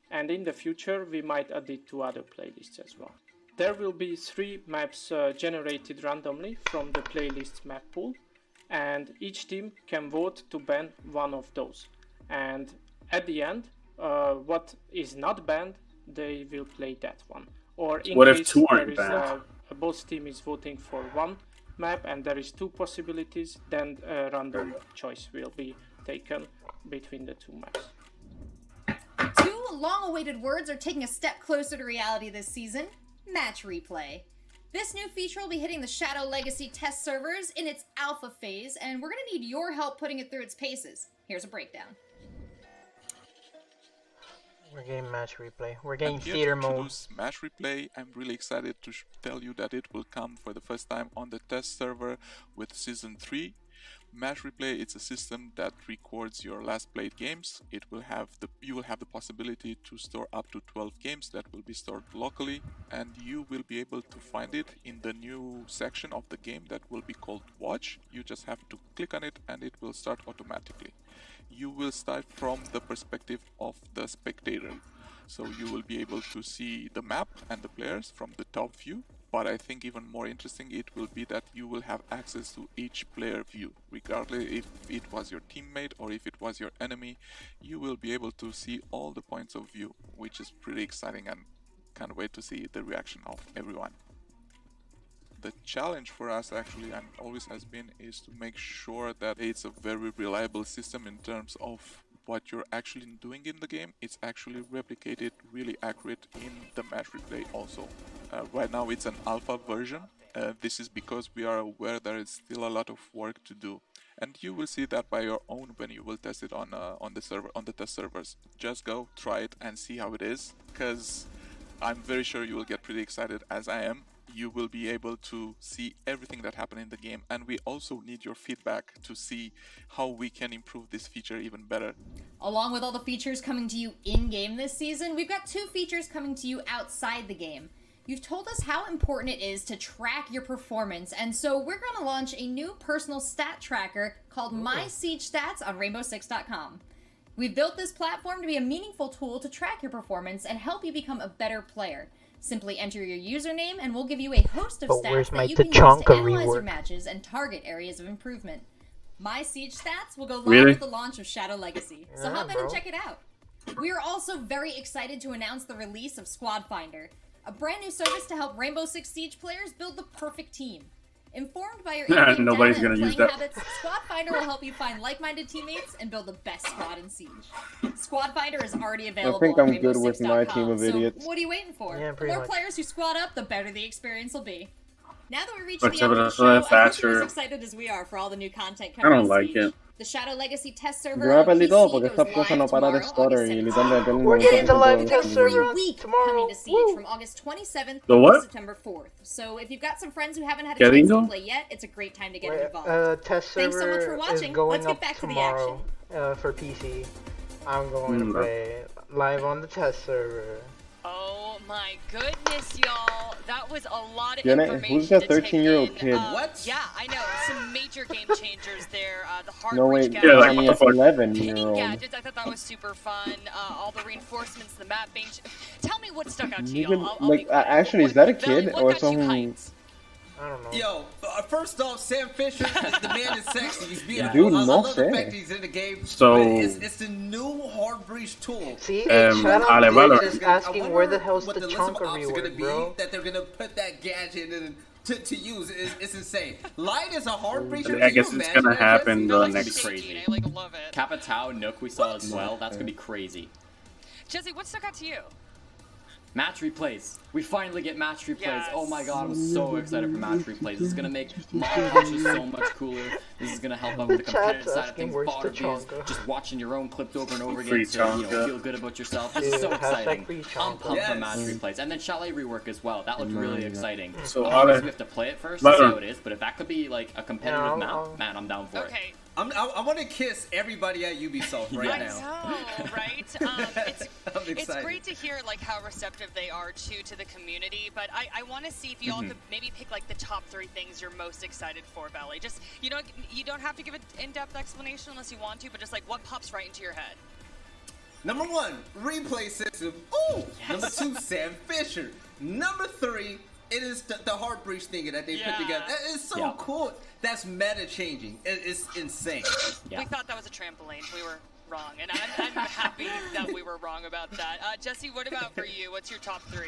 and in the future we might add it to other playlists as well. There will be 3 maps generated randomly from the playlist map pool, and each team can vote to ban one of those. And at the end, what is not banned, they will play that one. Or in What if case two there aren't is banned? both team is voting for one map and there is 2 possibilities, then a random choice will be taken between the 2 maps. 2 long-awaited words are taking a step closer to reality this season: match replay. This new feature will be hitting the Shadow Legacy test servers in its alpha phase, and we're going to need your help putting it through its paces. Here's a breakdown. We're getting match replay. We're getting And here theater to mode. introduce match replay, I'm really excited to tell you that it will come for the first time on the test server with Season 3. Match replay, it's a system that records your last played games. You will have the possibility to store up to 12 games that will be stored locally, and you will be able to find it in the new section of the game that will be called Watch. You just have to click on it and it will start automatically. You will start from the perspective of the spectator. So you will be able to see the map and the players from the top view. But I think even more interesting it will be that you will have access to each player view. Regardless if it was your teammate or if it was your enemy, you will be able to see all the points of view, which is pretty exciting, and can't wait to see the reaction of everyone. The challenge for us actually, and always has been, is to make sure that it's a very reliable system in terms of what you're actually doing in the game. It's actually replicated really accurate in the match replay also. Right now it's an alpha version. This is because we are aware there is still a lot of work to do. And you will see that by your own when you will test it on the test servers. Just go, try it and see how it is, because I'm very sure you will get pretty excited as I am. You will be able to see everything that happened in the game, and we also need your feedback to see how we can improve this feature even better. Along with all the features coming to you in-game this season, we've got 2 features coming to you outside the game. You've told us how important it is to track your performance, and so we're going to launch a new personal stat tracker called My Siege Stats on Rainbow6.com. We've built this platform to be a meaningful tool to track your performance and help you become a better player. Simply enter your username and we'll give you a host of stats that you can use to analyze your matches and target areas of improvement. My Siege Stats will go live with the launch of Shadow Legacy, so hop in and check it out. We are also very excited to announce the release of Squad Finder, a brand new service to help Rainbow Six Siege players build the perfect team. Informed by your in-game Nobody's data gonna and use playing that. habits, Squad Finder will help you find like-minded teammates and build the best squad in Siege. Squad Finder is already available I think on I'm good with my team of so idiots. what are you waiting for? Yeah, The pretty more much. players who squad up, the better the experience will be. Now that we reached But the end of the it's show, I hope faster. you're as excited as we are for all the new content I coming don't to like Siege. it. The Shadow Legacy test server Yo me on perdí PC todo porque goes esta cosa live no para de tomorrow, stutter August y 17th. literalmente aquel We're getting the 90% live de test los server videos. on Week tomorrow. coming to Siege Woo! from August 27th The to what? September 4th. So if you've got some friends who haven't had a ¿Qué chance to dijo? play yet, it's a great time to get Wait, involved. test Thanks so much for server watching. is going Let's get up back to the action. tomorrow for PC. I'm going to play live on the test server. Oh my goodness, y'all. That was a lot of Jenna, information who's that to take 13-year-old in. kid? What? Yeah, I know. Some major game changers there. The hard No, reach wait, gadget. Yeah, like, I mean, what it's the fuck? 11-year-old. Gadgets, I thought that was super fun. All the reinforcements, the map being... Tell me what stuck out to Even, y'all. I'll like, be quiet. actually, is that a Valley, kid what or got you someone? hyped? I don't know. Yo, first off, Sam Fisher, the man is sexy. He's beautiful. Dude, I no love the sé. fact that he's in the game. So- but it's the new hard breach tool. See, Um, Shadow Ale, is Valor. just I asking wonder where the hell's what the list chunk of ops are rework, gonna be bro? that they're gonna put that gadget in to use. It's insane. Light is a hard breach. I guess it's gonna happen the That's next. crazy. I love it. Kappa Nook we saw as well. That's gonna be crazy. Jesse, what stuck out to you? Match replays. We finally get match replays. Yes. Oh my god, I'm so excited for match replays. This is gonna make montages so much cooler. This is gonna help out with the competitive chat's side of asking things. where's Fodder the views, chonka. just watching your own clips over and over Free again to chonka. feel good about yourself. This is Dude, so hashtag exciting. free I'm chonka. pumped for Yes. match replays. And then chalet rework as well. That looked really exciting. So, Obviously Ale, we have to play it first to Valor. see how it is, but if that could be like a competitive Yeah, map, I'll- man, I'm down for it. Okay. I want to kiss everybody at Ubisoft right I now. know, right? I'm It's excited. great to hear like how receptive they are to the community, but I want to see if y'all could maybe pick like the top 3 things you're most excited for, Valley. Just you don't have to give an in-depth explanation unless you want to, but just like what pops right into your head. Number 1, replay system. Ooh. Yes. Number 2, Sam Fisher. Number 3, it is the heart breach thing that they put together. That is so Yeah. cool. That's meta changing. It's insane. Yeah. We thought that was a trampoline. We wrong, and I'm happy that we were wrong about that. Jesse, what about for you? What's your top 3?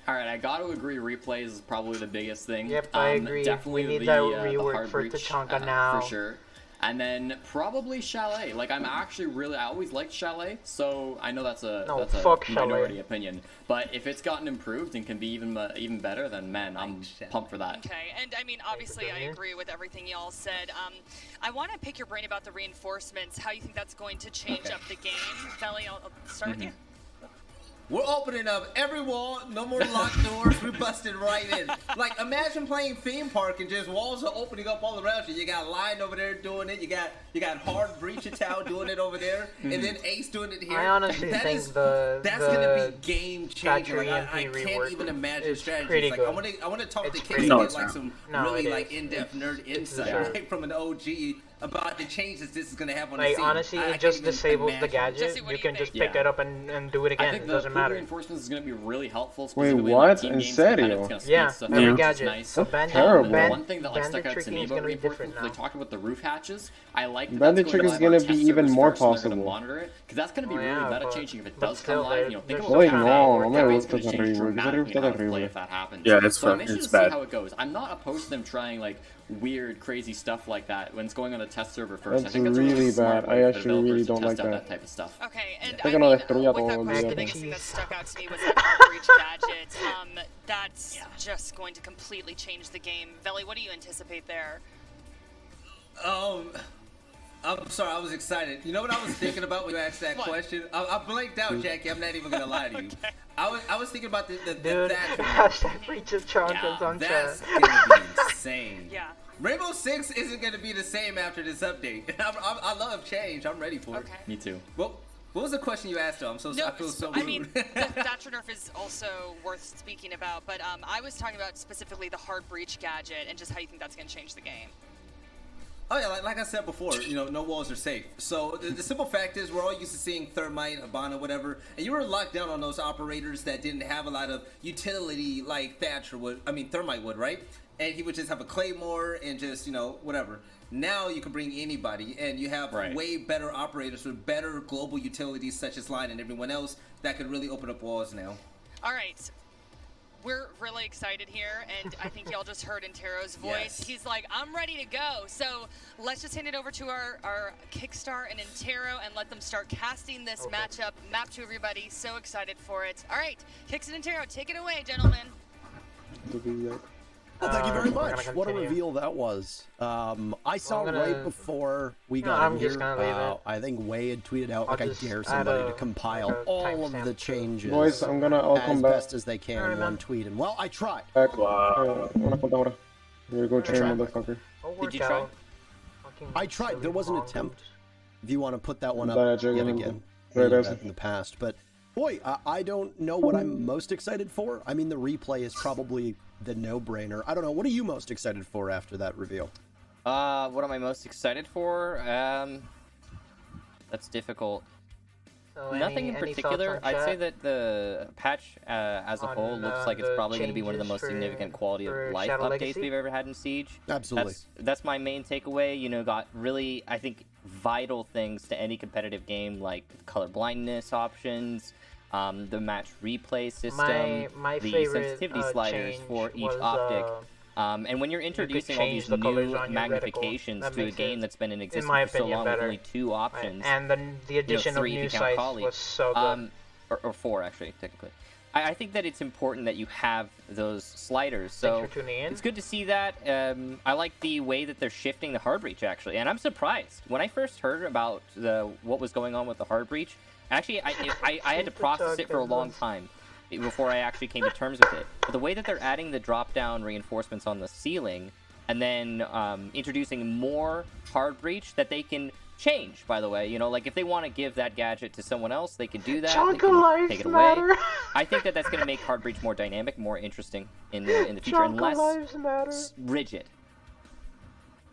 All right, I got to agree. Replays is probably the biggest thing. Yep, I agree. Definitely we need the that hard rework for breach, Tachanka now. for sure. And then probably Chalet. Like I'm actually really, I always liked Chalet, so I know that's a minority opinion. But if it's gotten improved and can be even better, then man, I'm pumped for that. Okay, and I mean, obviously, I agree with everything y'all said. I want to pick your brain about the reinforcements. How you think that's going to change up the game? Felly, I'll start with you. We're opening up every wall, no more locked doors, we're busting right in. Like, imagine playing Theme Park and just walls are opening up all around you. You got Lion over there doing it, you got Hard Breach Tao doing it over there, and then Ace doing it here. I honestly think that's gonna be game changing. Like, I can't rework even imagine strategies. pretty Like, good. I wanna talk to Kate pretty and good. get like some No, really it like is. in-depth nerd insight right, from an OG about the changes this is gonna have on the Like scene. honestly, I it can't just even disables the imagine. gadget. Jesse, what You do can you just think? pick it up and do it I again. think It the doesn't matter. reinforcements is going to be really helpful. Wait, Specifically in, what? like, team In games, and serio? it's gonna speed Yeah, stuff every up, which is gadget. nice. So terrible. The one thing that like Bandit stuck out to tricking me is about gonna be different reinforcements, they now. talked about the roof hatches. I like that Bandit that's trick going is to gonna test be servers even more first, and they're possible. gonna monitor it, because that's going to be really yeah, meta but- changing if it but does still, come live. You know, think there's about Uy, how no, that no me it's gusta gonna esa change reboot. Esa dramatically reboot how está to play horrible. if that happens. Yeah, it's so I'm fun. interested It's to see bad. how it goes. I'm not opposed to them trying like weird, crazy stuff like that when it's going on a test server first. I That's think that's a really smart bad. way I for actually really developers to don't like test out that. type of stuff. Okay, and Tengo I no mean, destruya with that todo, question, the olvídate. biggest thing that stuck out to me was that hard breach gadget. That's just going to completely change the game. Veli, what do you anticipate there? I'm sorry, I was excited. You know what I was thinking about when you asked that question? I blanked out, Jackie. I'm not even gonna lie to you. I was thinking about the Dude, Thatcher. hashtag breach of Chonkas on That's chat. gonna be insane. Yeah. Rainbow Six isn't gonna be the same after this update. I love change. I'm ready for it. Okay. Me too. Well, what was the question you asked, though? I feel so rude. I mean, the Thatcher nerf is also worth speaking about, but I was talking about specifically the hard breach gadget and just how you think that's going to change the game. Oh yeah, like I said before, you know, no walls are safe. So the simple fact is, we're all used to seeing Thermite, Habana, whatever, and you were locked down on those operators that didn't have a lot of utility like Thatcher would. I mean, Thermite would, right? And he would just have a Claymore and just, you know, whatever. Now you can bring anybody, and you have way better operators with better global utilities such as Line and everyone else that could really open up walls now. All right. We're really excited here, and I think y'all just heard Intero's voice. Yes. He's like, I'm ready to go. So let's just hand it over to our Kickstar and Intero and let them start casting this matchup. Map to everybody. So excited for it. All right, Kix and Intero, take it away, gentlemen. Well, thank you very we're much. gonna What a continue. reveal that was. I saw gonna- right before we No, got I'm in just here, gonna leave it. I think Way had tweeted out, I'll like, I just dare add somebody a- to compile like a all of timestamp the to- changes Boys, I'll as come back. best as they can Alright, in man. one tweet. And, well, I tried. Back. Una cuanta hora. You're going to train, motherfucker. Did you try? I tried. There was an attempt. If you want to put that one up Dale, yet llego, again. regreso. In the past. But, boy, I don't know what I'm most excited for. I mean, the replay is probably the no-brainer. I don't know. What are you most excited for after that reveal? What am I most excited for? That's difficult. So Nothing in any thoughts particular. on I'd say chat? that the patch as a On, whole looks like it's the probably going to be one of the most changes significant quality of for life Shadow updates Legacy? we've ever had in Siege. Absolutely. That's my main takeaway. You know, got really, I think, vital things to any competitive game like color blindness options, the match replay system, My the favorite, sensitivity sliders change for each was, optic. And when you're introducing all change these the colors new on your magnifications reticle. That to a makes game it, that's been in in existence my for so opinion, long better. with only 2 options, And the addition of 3 if new you count sites Kali, was so good. or 4 actually, technically. I think that it's important that you have those sliders. So Thanks for tuning in. it's good to see that. I like the way that they're shifting the hard breach actually, and I'm surprised when I first heard about what was going on with the hard breach. Actually, I had to process it for a long time before I actually came to terms with it. But the way that they're adding the drop-down reinforcements on the ceiling, and then introducing more hard breach that they can change, by the way. You know, like if they want to give that gadget to someone else, they can do that. They can take it away. I think that that's going to make hard breach more dynamic, more interesting in the future, and less rigid.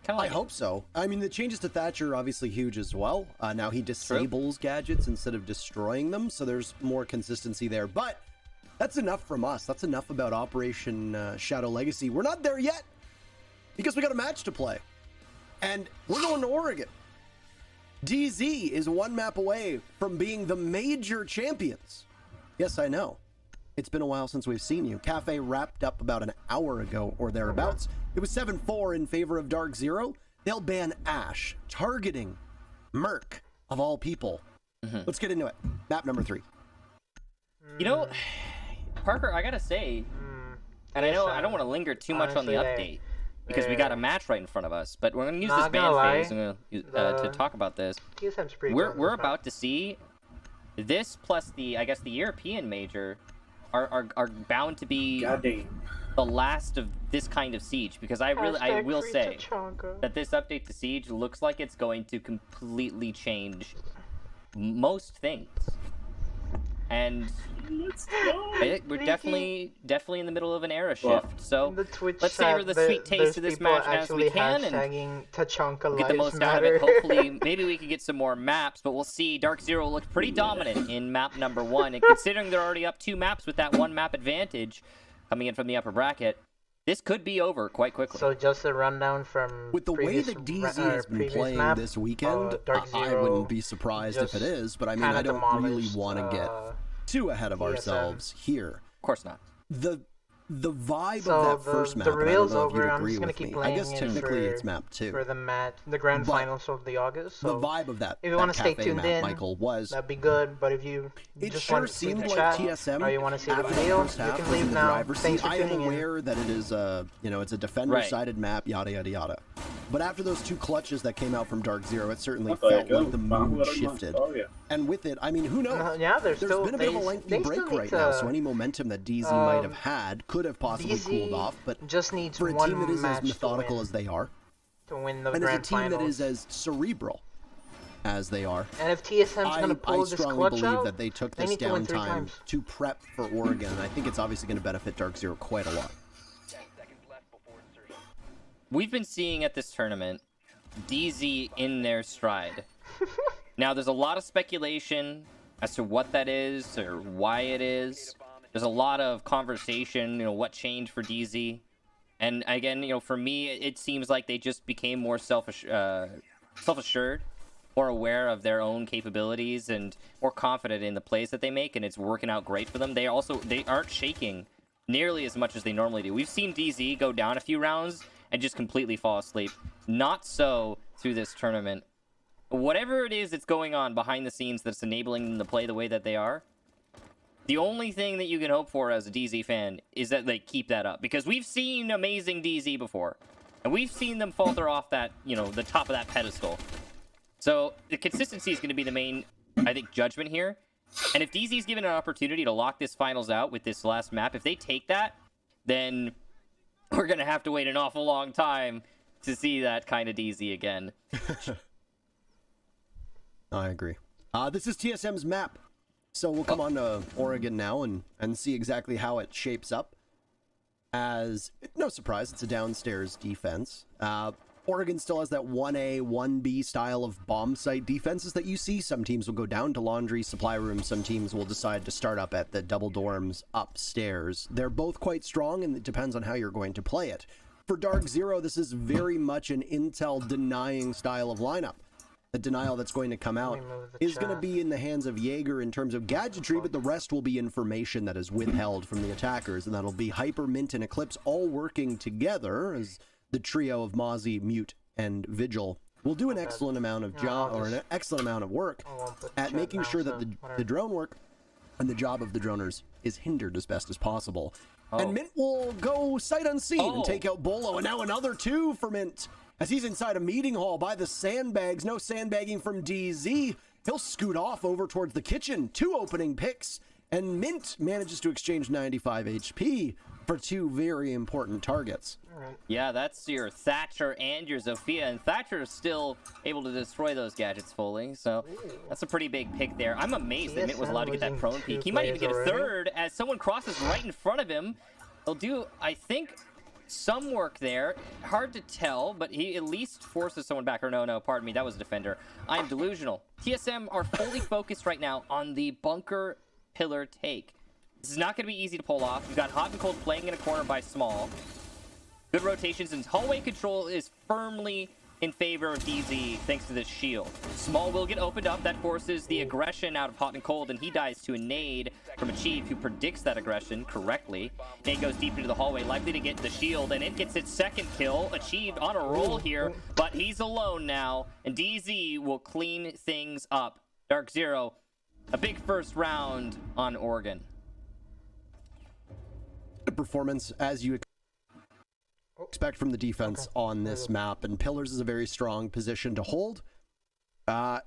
I hope so. I mean, the changes to Thatcher are obviously huge as well. Now he disables gadgets instead of destroying them, so there's more consistency there. But that's enough from us. That's enough about Operation Shadow Legacy. We're not there yet because we got a match to play. And we're going to Oregon. DZ is one map away from being the major champions. Yes, I know. It's been a while since we've seen you. Cafe wrapped up about an hour ago or thereabouts. It was 7-4 in favor of Dark Zero. They'll ban Ash, targeting Merc, of all people. Let's get into it. Map number 3. You know, Parker, I gotta say, and I know I don't want to linger too much on the update, because we got a match right in front of us, but we're going to use this ban phase to talk about this. TSM's pretty We're about to see this plus the, I guess, the European major are bound to be the last of this kind of Siege, because I will say that this update to Siege looks like it's going to completely change most things. And we're definitely in the middle of an era shift. So let's savor the sweet taste of this match as we can and get the most out of it. Hopefully, maybe we can get some more maps, but we'll see. Dark Zero looked pretty dominant in map number 1, and considering they're already up 2 maps with that 1 map advantage coming in from the upper bracket, this could be over quite quickly. So just a rundown from with the way that DZ has been playing this weekend, I wouldn't be surprised if it is, but I mean, I don't really want to get too ahead of ourselves here. Of course not. The vibe of that first map, and I don't know if you'd agree with me. I guess technically it's map 2. For the grand finals of the August. So the vibe of that, if you want to stay tuned map, in, Michael, was that'd be good. But if you just sure want to seemed like chat, TSM, or you want to see the after video, first you half can was in leave the now. driver's Thanks seat. for I am tuning aware that it is it's a defender-sided map, yada yada yada. But after those 2 clutches that came out from Dark Zero, it certainly felt like the mood shifted. And with it, I mean, who knows? There's been a bit of a lengthy break right now, so any momentum that DZ might have had could have possibly cooled off. But just needs for a one team that is as match methodical as they are, to win the and as a grand team that finals. is as cerebral as they are, And if TSM's going to pull I this strongly clutch believe out, that they took they this need to win 3 downtime times. to prep for Oregon. And I think it's obviously going to benefit Dark Zero quite a lot. We've been seeing at this tournament DZ in their stride. Now, there's a lot of speculation as to what that is or why it is. There's a lot of conversation, what changed for DZ. And again, for me, it seems like they just became more self-assured, more aware of their own capabilities, and more confident in the plays that they make, and it's working out great for them. They aren't shaking nearly as much as they normally do. We've seen DZ go down a few rounds and just completely fall asleep. Not so through this tournament. Whatever it is that's going on behind the scenes that's enabling them to play the way that they are, the only thing that you can hope for as a DZ fan is that they keep that up. Because we've seen amazing DZ before. And we've seen them falter off that, the top of that pedestal. So the consistency is going to be the main, I think, judgment here. And if DZ's given an opportunity to lock this finals out with this last map, if they take that, then we're going to have to wait an awful long time to see that kind of DZ again. I agree. This is TSM's map. So we'll come on to Oregon now and see exactly how it shapes up. As, no surprise, it's a downstairs defense. Oregon still has that 1A, 1B style of bomb site defenses that you see. Some teams will go down to laundry, supply rooms. Some teams will decide to start up at the double dorms upstairs. They're both quite strong, and it depends on how you're going to play it. For Dark Zero, this is very much an intel denying style of lineup. The denial that's going to come out is going to be in the hands of Jaeger in terms of gadgetry, but the rest will be information that is withheld from the attackers, and that'll be Hyper, Mint, and Eclipse all working together as the trio of Mozzie, Mute, and Vigil will do an excellent amount of an excellent amount of work at making sure that the drone work and the job of the droners is hindered as best as possible. And Mint will go sight unseen and take out Bolo, and now another 2 for Mint. As he's inside a meeting hall by the sandbags, no sandbagging from DZ. He'll scoot off over towards the kitchen. 2 opening picks, and Mint manages to exchange 95 HP for 2 very important targets. Yeah, that's your Thatcher and your Zofia, and Thatcher is still able to destroy those gadgets fully, so that's a pretty big pick there. I'm amazed that Mint was allowed to get that prone peek. He might even get a 3rd as someone crosses right in front of him. He'll do, I think, some work there. Hard to tell, but he at least forces someone back. Or no, pardon me, that was a defender. I am delusional. TSM are fully focused right now on the bunker pillar take. This is not going to be easy to pull off. You've got Hot and Cold playing in a corner by Small. Good rotations, and hallway control is firmly in favor of DZ thanks to this shield. Small will get opened up. That forces the aggression out of Hot and Cold, and he dies to a nade from Achieve, who predicts that aggression correctly. Nade goes deep into the hallway, likely to get the shield, and it gets its second kill. Achieved on a roll here, but he's alone now, and DZ will clean things up. Dark Zero, a big first round on Oregon. Good performance, as you expect from the defense on this map, and Pillars is a very strong position to hold.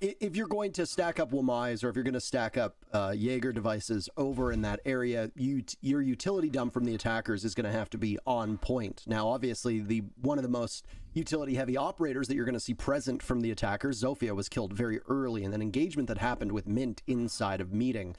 If you're going to stack up Wamais, or if you're going to stack up Jaeger devices over in that area, your utility dump from the attackers is going to have to be on point. Now, obviously, one of the most utility-heavy operators that you're going to see present from the attackers, Zofia, was killed very early, and then engagement that happened with Mint inside of Meeting.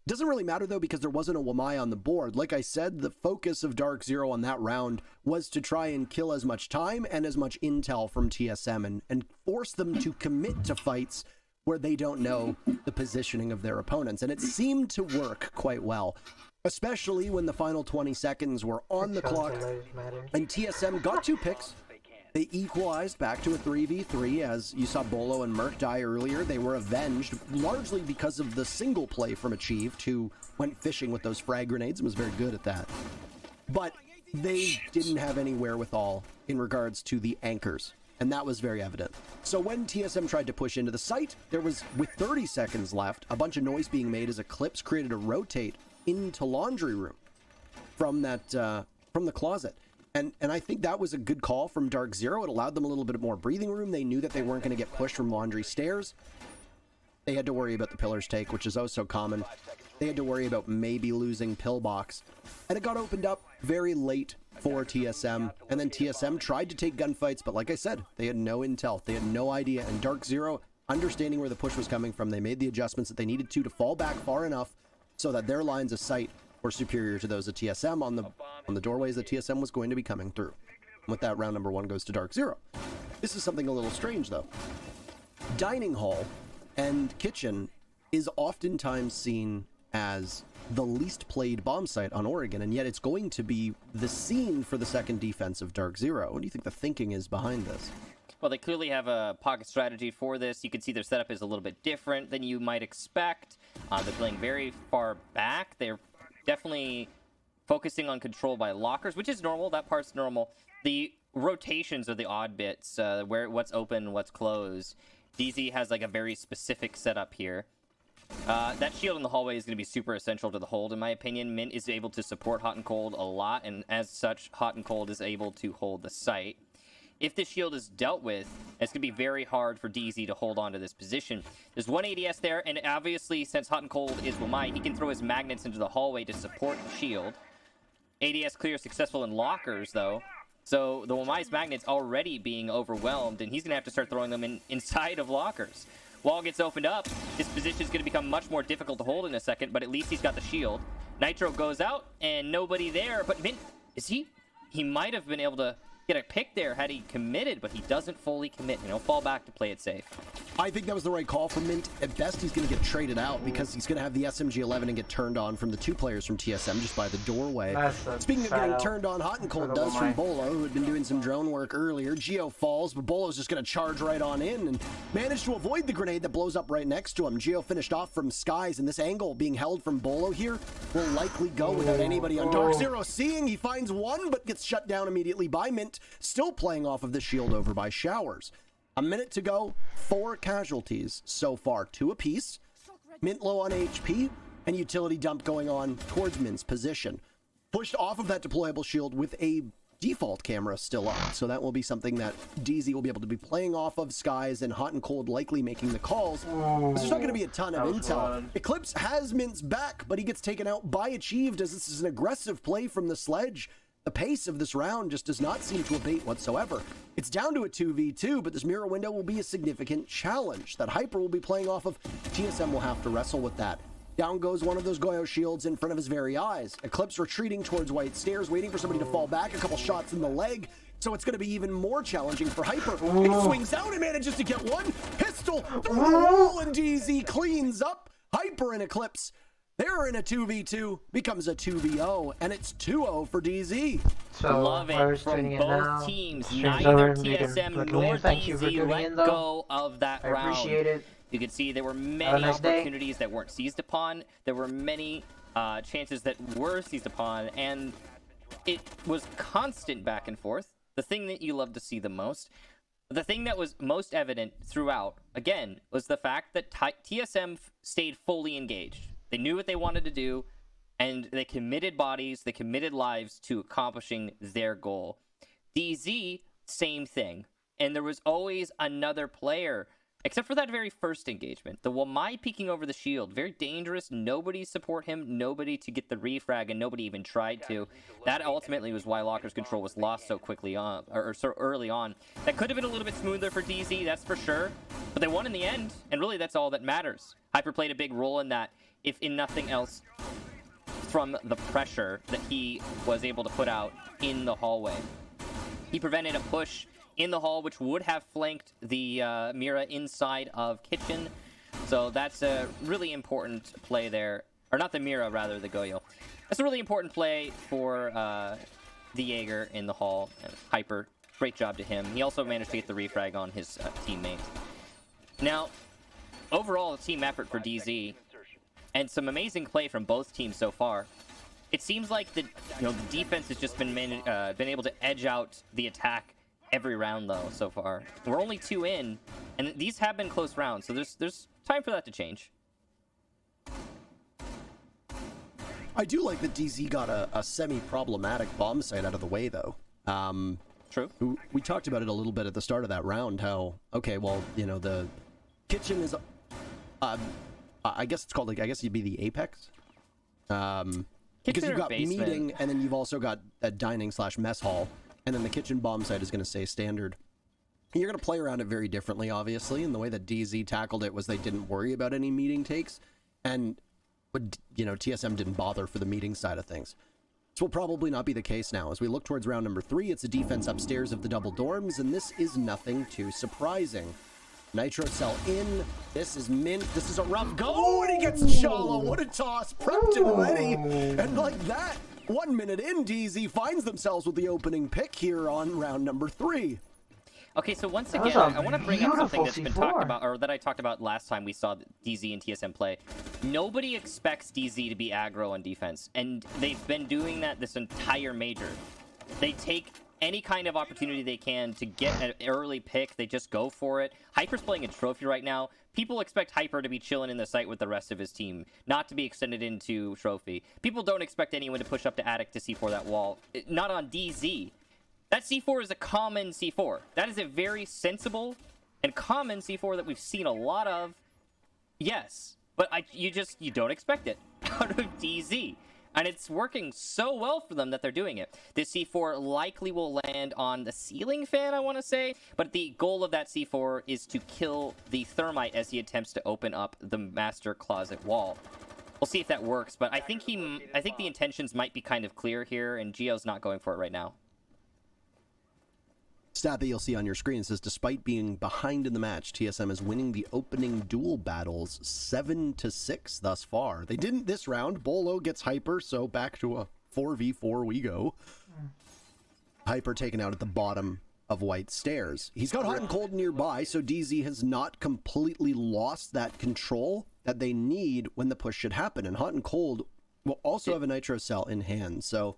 Doesn't really matter, though, because there wasn't a Wamai on the board. Like I said, the focus of Dark Zero on that round was to try and kill as much time and as much intel from TSM and force them to commit to fights where they don't know the positioning of their opponents. And it seemed to work quite well, especially when the final 20 seconds were on the clock and TSM got 2 picks. They equalized back to a 3v3, as you saw Bolo and Merc die earlier. They were avenged, largely because of the single play from Achieved, who went fishing with those frag grenades and was very good at that. But they didn't have any wherewithal in regards to the anchors, and that was very evident. So when TSM tried to push into the site, there was, with 30 seconds left, a bunch of noise being made as Eclipse created a rotate into laundry room from that from the closet. And I think that was a good call from Dark Zero. It allowed them a little bit more breathing room. They knew that they weren't going to get pushed from laundry stairs. They had to worry about the Pillars take, which is oh so common. They had to worry about maybe losing Pillbox. And it got opened up very late for TSM. And then TSM tried to take gunfights, but like I said, they had no intel. They had no idea. And Dark Zero, understanding where the push was coming from, they made the adjustments that they needed to fall back far enough so that their lines of sight were superior to those of TSM on the doorways that TSM was going to be coming through. And with that, round number 1 goes to Dark Zero. This is something a little strange, though. Dining hall and kitchen is oftentimes seen as the least played bomb site on Oregon, and yet it's going to be the scene for the second defense of Dark Zero. What do you think the thinking is behind this? Well, they clearly have a pocket strategy for this. You can see their setup is a little bit different than you might expect. They're playing very far back. They're definitely focusing on control by lockers, which is normal. That part's normal. The rotations are the odd bits, what's open, what's closed. DZ has like a very specific setup here. That shield in the hallway is going to be super essential to the hold, in my opinion. Mint is able to support Hot and Cold a lot, and as such, Hot and Cold is able to hold the site. If this shield is dealt with, it's going to be very hard for DZ to hold on to this position. There's one ADS there, and obviously, since Hot and Cold is Wamai, he can throw his magnets into the hallway to support the shield. ADS clear successful in lockers, though. So the Wamai's magnets already being overwhelmed, and he's going to have to start throwing them inside of lockers. Wall gets opened up. This position is going to become much more difficult to hold in a second, but at least he's got the shield. Nitro goes out, and nobody there, but Mint, is he? He might have been able to get a pick there had he committed, but he doesn't fully commit. Fall back to play it safe. I think that was the right call for Mint. At best, he's going to get traded out because he's going to have the SMG-11 and get turned on from the 2 players from TSM just by the doorway. Speaking of getting turned on, Hot and Cold does from Bolo, who had been doing some drone work earlier. Geo falls, but Bolo's just going to charge right on in and manage to avoid the grenade that blows up right next to him. Geo finished off from Skies, and this angle being held from Bolo here will likely go without anybody on Dark Zero seeing. He finds one, but gets shut down immediately by Mint, still playing off of the shield over by Showers. A minute to go, 4 casualties so far, 2 apiece. Mint low on HP, and utility dump going on towards Mint's position. Pushed off of that deployable shield with a default camera still up, so that will be something that DZ will be able to be playing off of. Skies and Hot and Cold likely making the calls. There's not going to be a ton of intel. Eclipse has Mint's back, but he gets taken out by Achieved as this is an aggressive play from the Sledge. The pace of this round just does not seem to abate whatsoever. It's down to a 2v2, but this mirror window will be a significant challenge that Hyper will be playing off of. TSM will have to wrestle with that. Down goes one of those Goyo shields in front of his very eyes. Eclipse retreating towards White Stairs, waiting for somebody to fall back, a couple shots in the leg. So it's going to be even more challenging for Hyper. He swings out and manages to get one. Pistol through the wall, and DZ cleans up. Hyper and Eclipse They're in a 2v2, becomes a 2v0, and it's 2-0 for DZ. So, Love whoever's it from tuning in both now, teams. stream's over, Neither you can TSM click nor leave. Thank you for DZ tuning let in, though. go of that I round. appreciate it. You can see there were Have a many nice day. opportunities that weren't seized upon. There were many chances that were seized upon, and it was constant back and forth. The thing that you love to see the most. The thing that was most evident throughout, again, was the fact that TSM stayed fully engaged. They knew what they wanted to do, and they committed bodies, they committed lives to accomplishing their goal. DZ, same thing. And there was always another player, except for that very first engagement. The Wamai peeking over the shield, very dangerous. Nobody support him, nobody to get the refrag, and nobody even tried to. That ultimately was why Locker's control was lost so quickly on, or so early on. That could have been a little bit smoother for DZ, that's for sure. But they won in the end, and really that's all that matters. Hyper played a big role in that, if in nothing else, from the pressure that he was able to put out in the hallway. He prevented a push in the hall, which would have flanked the Mira inside of Kitchen. So that's a really important play there. Or not the Mira, rather, the Goyo. That's a really important play for the Jaeger in the hall. Hyper, great job to him. He also managed to get the refrag on his teammate. Now, overall, team effort for DZ. And some amazing play from both teams so far. It seems like the defense has just been able to edge out the attack every round though so far. We're only 2 in, and these have been close rounds, so there's time for that to change. I do like that DZ got a semi-problematic bomb site out of the way though. True. We talked about it a little bit at the start of that round. How the Kitchen is. I guess it's called, like, I guess you'd be the Apex. Because you've got basement. meeting, and then you've also got a dining/mess hall, and then the kitchen bomb site is going to stay standard. You're going to play around it very differently, obviously, and the way that DZ tackled it was they didn't worry about any meeting takes, and, TSM didn't bother for the meeting side of things. This will probably not be the case now. As we look towards round number 3, it's a defense upstairs of the double dorms, and this is nothing too surprising. Nitro Cell in. This is Mint. This is a rough go, and he gets Shallow. What a toss. Prepped and ready. And like that, 1 minute in, DZ finds themselves with the opening pick here on round number 3. Okay, so once again, I want to bring up something that's been talked about, or that I talked about last time we saw DZ and TSM play. Nobody expects DZ to be aggro on defense, and they've been doing that this entire major. They take any kind of opportunity they can to get an early pick, they just go for it. Hyper's playing a trophy right now. People expect Hyper to be chilling in the site with the rest of his team, not to be extended into trophy. People don't expect anyone to push up to Attic to C4 that wall. Not on DZ. That C4 is a common C4. That is a very sensible and common C4 that we've seen a lot of. Yes, but you don't expect it out of DZ. And it's working so well for them that they're doing it. This C4 likely will land on the ceiling fan, I want to say. But the goal of that C4 is to kill the Thermite as he attempts to open up the master closet wall. We'll see if that works. But I think the intentions might be kind of clear here, and Gio's not going for it right now. Stat that you'll see on your screen says, despite being behind in the match, TSM is winning the opening duel battles 7-6 thus far. They didn't this round. Bolo gets Hyper, so back to a 4v4 we go. Hyper taken out at the bottom of White Stairs. He's got Hot and Cold nearby, so DZ has not completely lost that control that they need when the push should happen. And Hot and Cold will also have a Nitro Cell in hand, so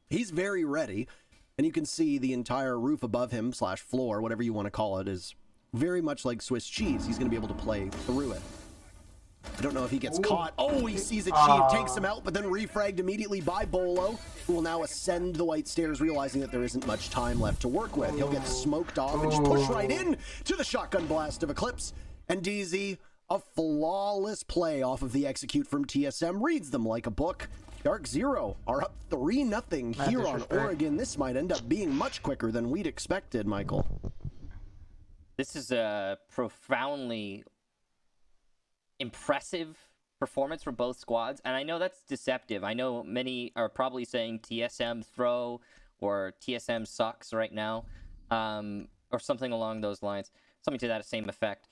he's very ready. And you can see the entire roof above him, / floor, whatever you want to call it, is very much like Swiss cheese. He's going to be able to play through it. I don't know if he gets caught. Oh, he sees it. Chief takes him out, but then refragged immediately by Bolo, who will now ascend the White Stairs, realizing that there isn't much time left to work with. He'll get smoked off and just push right in to the shotgun blast of Eclipse. And DZ, a flawless play off of the execute from TSM, reads them like a book. Dark Zero are up 3-0 here on Oregon. This might end up being much quicker than we'd expected, Michael. This is a profoundly impressive performance from both squads, and I know that's deceptive. I know many are probably saying TSM throw or TSM sucks right now, or something along those lines, something to that same effect.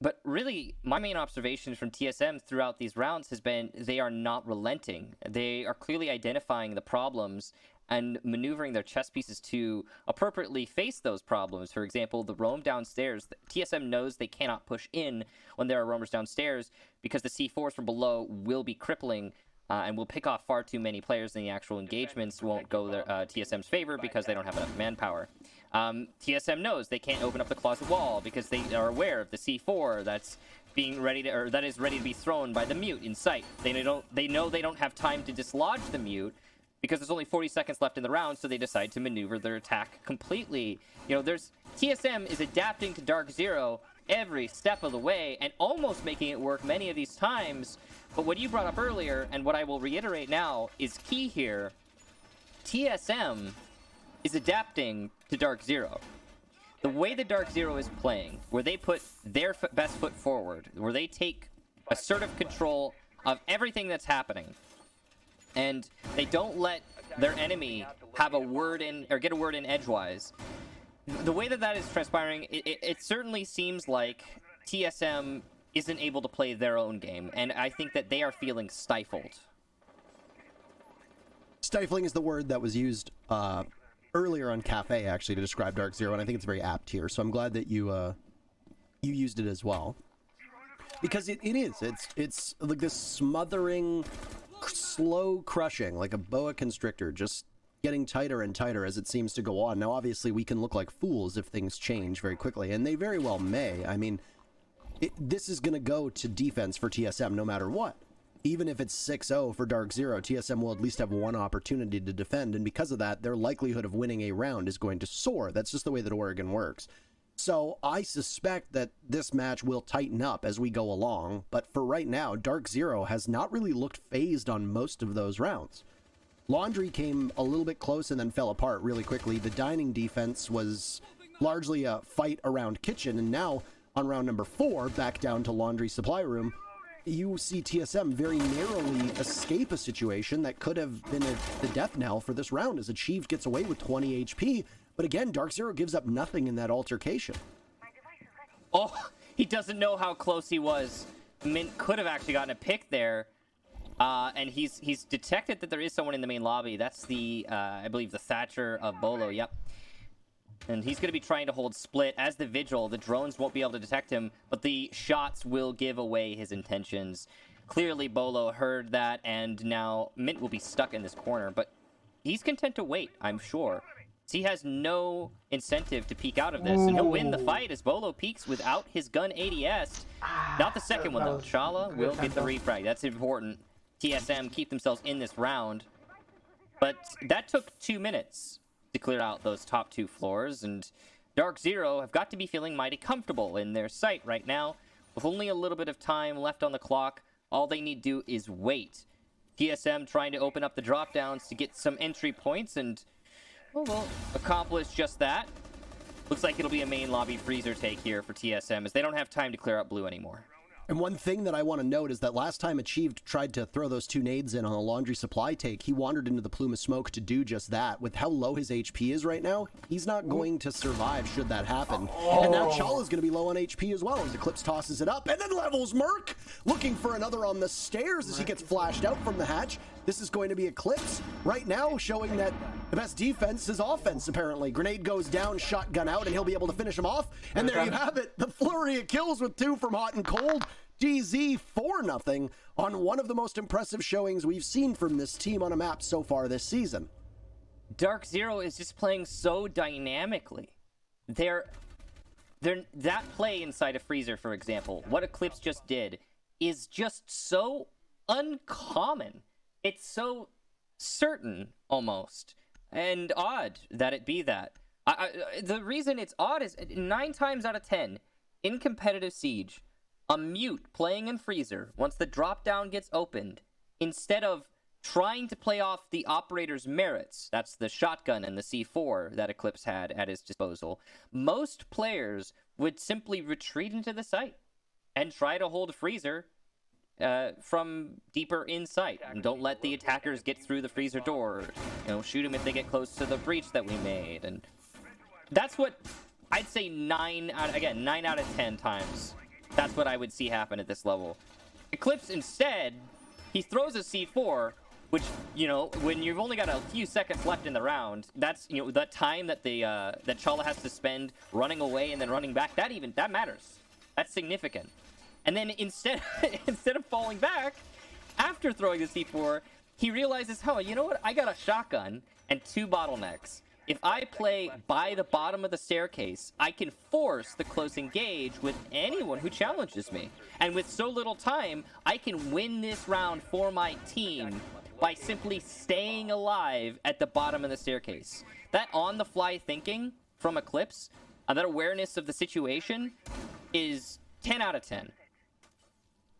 But really, my main observation from TSM throughout these rounds has been they are not relenting. They are clearly identifying the problems and maneuvering their chess pieces to appropriately face those problems. For example, the roam downstairs. TSM knows they cannot push in when there are roamers downstairs because the C4s from below will be crippling and will pick off far too many players, and the actual engagements won't go their TSM's favor because they don't have enough manpower. TSM knows they can't open up the closet wall because they are aware of the C4 that's being ready to, or that is ready to be thrown by the mute in sight. They know they don't have time to dislodge the mute because there's only 40 seconds left in the round, so they decide to maneuver their attack completely. You know, TSM is adapting to Dark Zero every step of the way and almost making it work many of these times. But what you brought up earlier, and what I will reiterate now, is key here. TSM is adapting to Dark Zero. The way that Dark Zero is playing, where they put their best foot forward, where they take assertive control of everything that's happening, and they don't let their enemy have a word in, or get a word in edgewise. The way that that is transpiring, it certainly seems like TSM isn't able to play their own game, and I think that they are feeling stifled. Stifling is the word that was used earlier on Cafe, actually, to describe Dark Zero, and I think it's very apt here, so I'm glad that you used it as well. Because it is. It's like this smothering, slow crushing, like a boa constrictor, just getting tighter and tighter as it seems to go on. Now, obviously, we can look like fools if things change very quickly, and they very well may. I mean, this is going to go to defense for TSM no matter what. Even if it's 6-0 for Dark Zero, TSM will at least have one opportunity to defend, and because of that, their likelihood of winning a round is going to soar. That's just the way that Oregon works. So I suspect that this match will tighten up as we go along, but for right now, Dark Zero has not really looked phased on most of those rounds. Laundry came a little bit close and then fell apart really quickly. The dining defense was largely a fight around kitchen, and now on round number 4, back down to Laundry Supply Room, you see TSM very narrowly escape a situation that could have been the death knell for this round, as Achieved gets away with 20 HP, but again, Dark Zero gives up nothing in that altercation. Oh, he doesn't know how close he was. Mint could have actually gotten a pick there, and he's detected that there is someone in the main lobby. That's the, I believe, the Thatcher of Bolo, yep. And he's going to be trying to hold split. As the Vigil, the drones won't be able to detect him, but the shots will give away his intentions. Clearly, Bolo heard that, and now Mint will be stuck in this corner, but he's content to wait, I'm sure. He has no incentive to peek out of this, and he'll win the fight as Bolo peeks without his gun ADS. Not the second one, though. Chala will get the refrag. That's important. TSM keep themselves in this round. But that took 2 minutes to clear out those top 2 floors, and Dark Zero have got to be feeling mighty comfortable in their sight right now. With only a little bit of time left on the clock, all they need to do is wait. TSM trying to open up the drop downs to get some entry points, and we'll accomplish just that. Looks like it'll be a main lobby freezer take here for TSM, as they don't have time to clear up blue anymore. And one thing that I want to note is that last time Achieved tried to throw those 2 nades in on a Laundry Supply take, he wandered into the plume of smoke to do just that. With how low his HP is right now, he's not going to survive should that happen. And now Chala's going to be low on HP as well as Eclipse tosses it up and then levels Merc, looking for another on the stairs as he gets flashed out from the hatch. This is going to be Eclipse right now, showing that the best defense is offense, apparently. Grenade goes down, shotgun out, and he'll be able to finish him off. And there you have it, the flurry of kills with 2 from Hot and Cold. GZ 4-0 on one of the most impressive showings we've seen from this team on a map so far this season. Dark Zero is just playing so dynamically. That play inside a freezer, for example, what Eclipse just did, is just so uncommon. It's so certain, almost, and odd that it be that. The reason it's odd is 9 times out of 10, in competitive Siege, a mute playing in freezer, once the drop down gets opened, instead of trying to play off the operator's merits, that's the shotgun and the C4 that Eclipse had at his disposal, most players would simply retreat into the site and try to hold a freezer from deeper in sight, and don't let the attackers get through the freezer door. Shoot them if they get close to the breach that we made. And that's what I'd say 9 out of 10 times That's what I would see happen at this level. Eclipse instead, he throws a C4, which, you know, when you've only got a few seconds left in the round, that's, you know, that time that that Chala has to spend running away and then running back, that matters. That's significant. And then instead of falling back, after throwing the C4, he realizes, oh, you know what? I got a shotgun and 2 bottlenecks. If I play by the bottom of the staircase, I can force the close engage with anyone who challenges me. And with so little time, I can win this round for my team by simply staying alive at the bottom of the staircase. That on-the-fly thinking from Eclipse, that awareness of the situation, is 10 out of 10.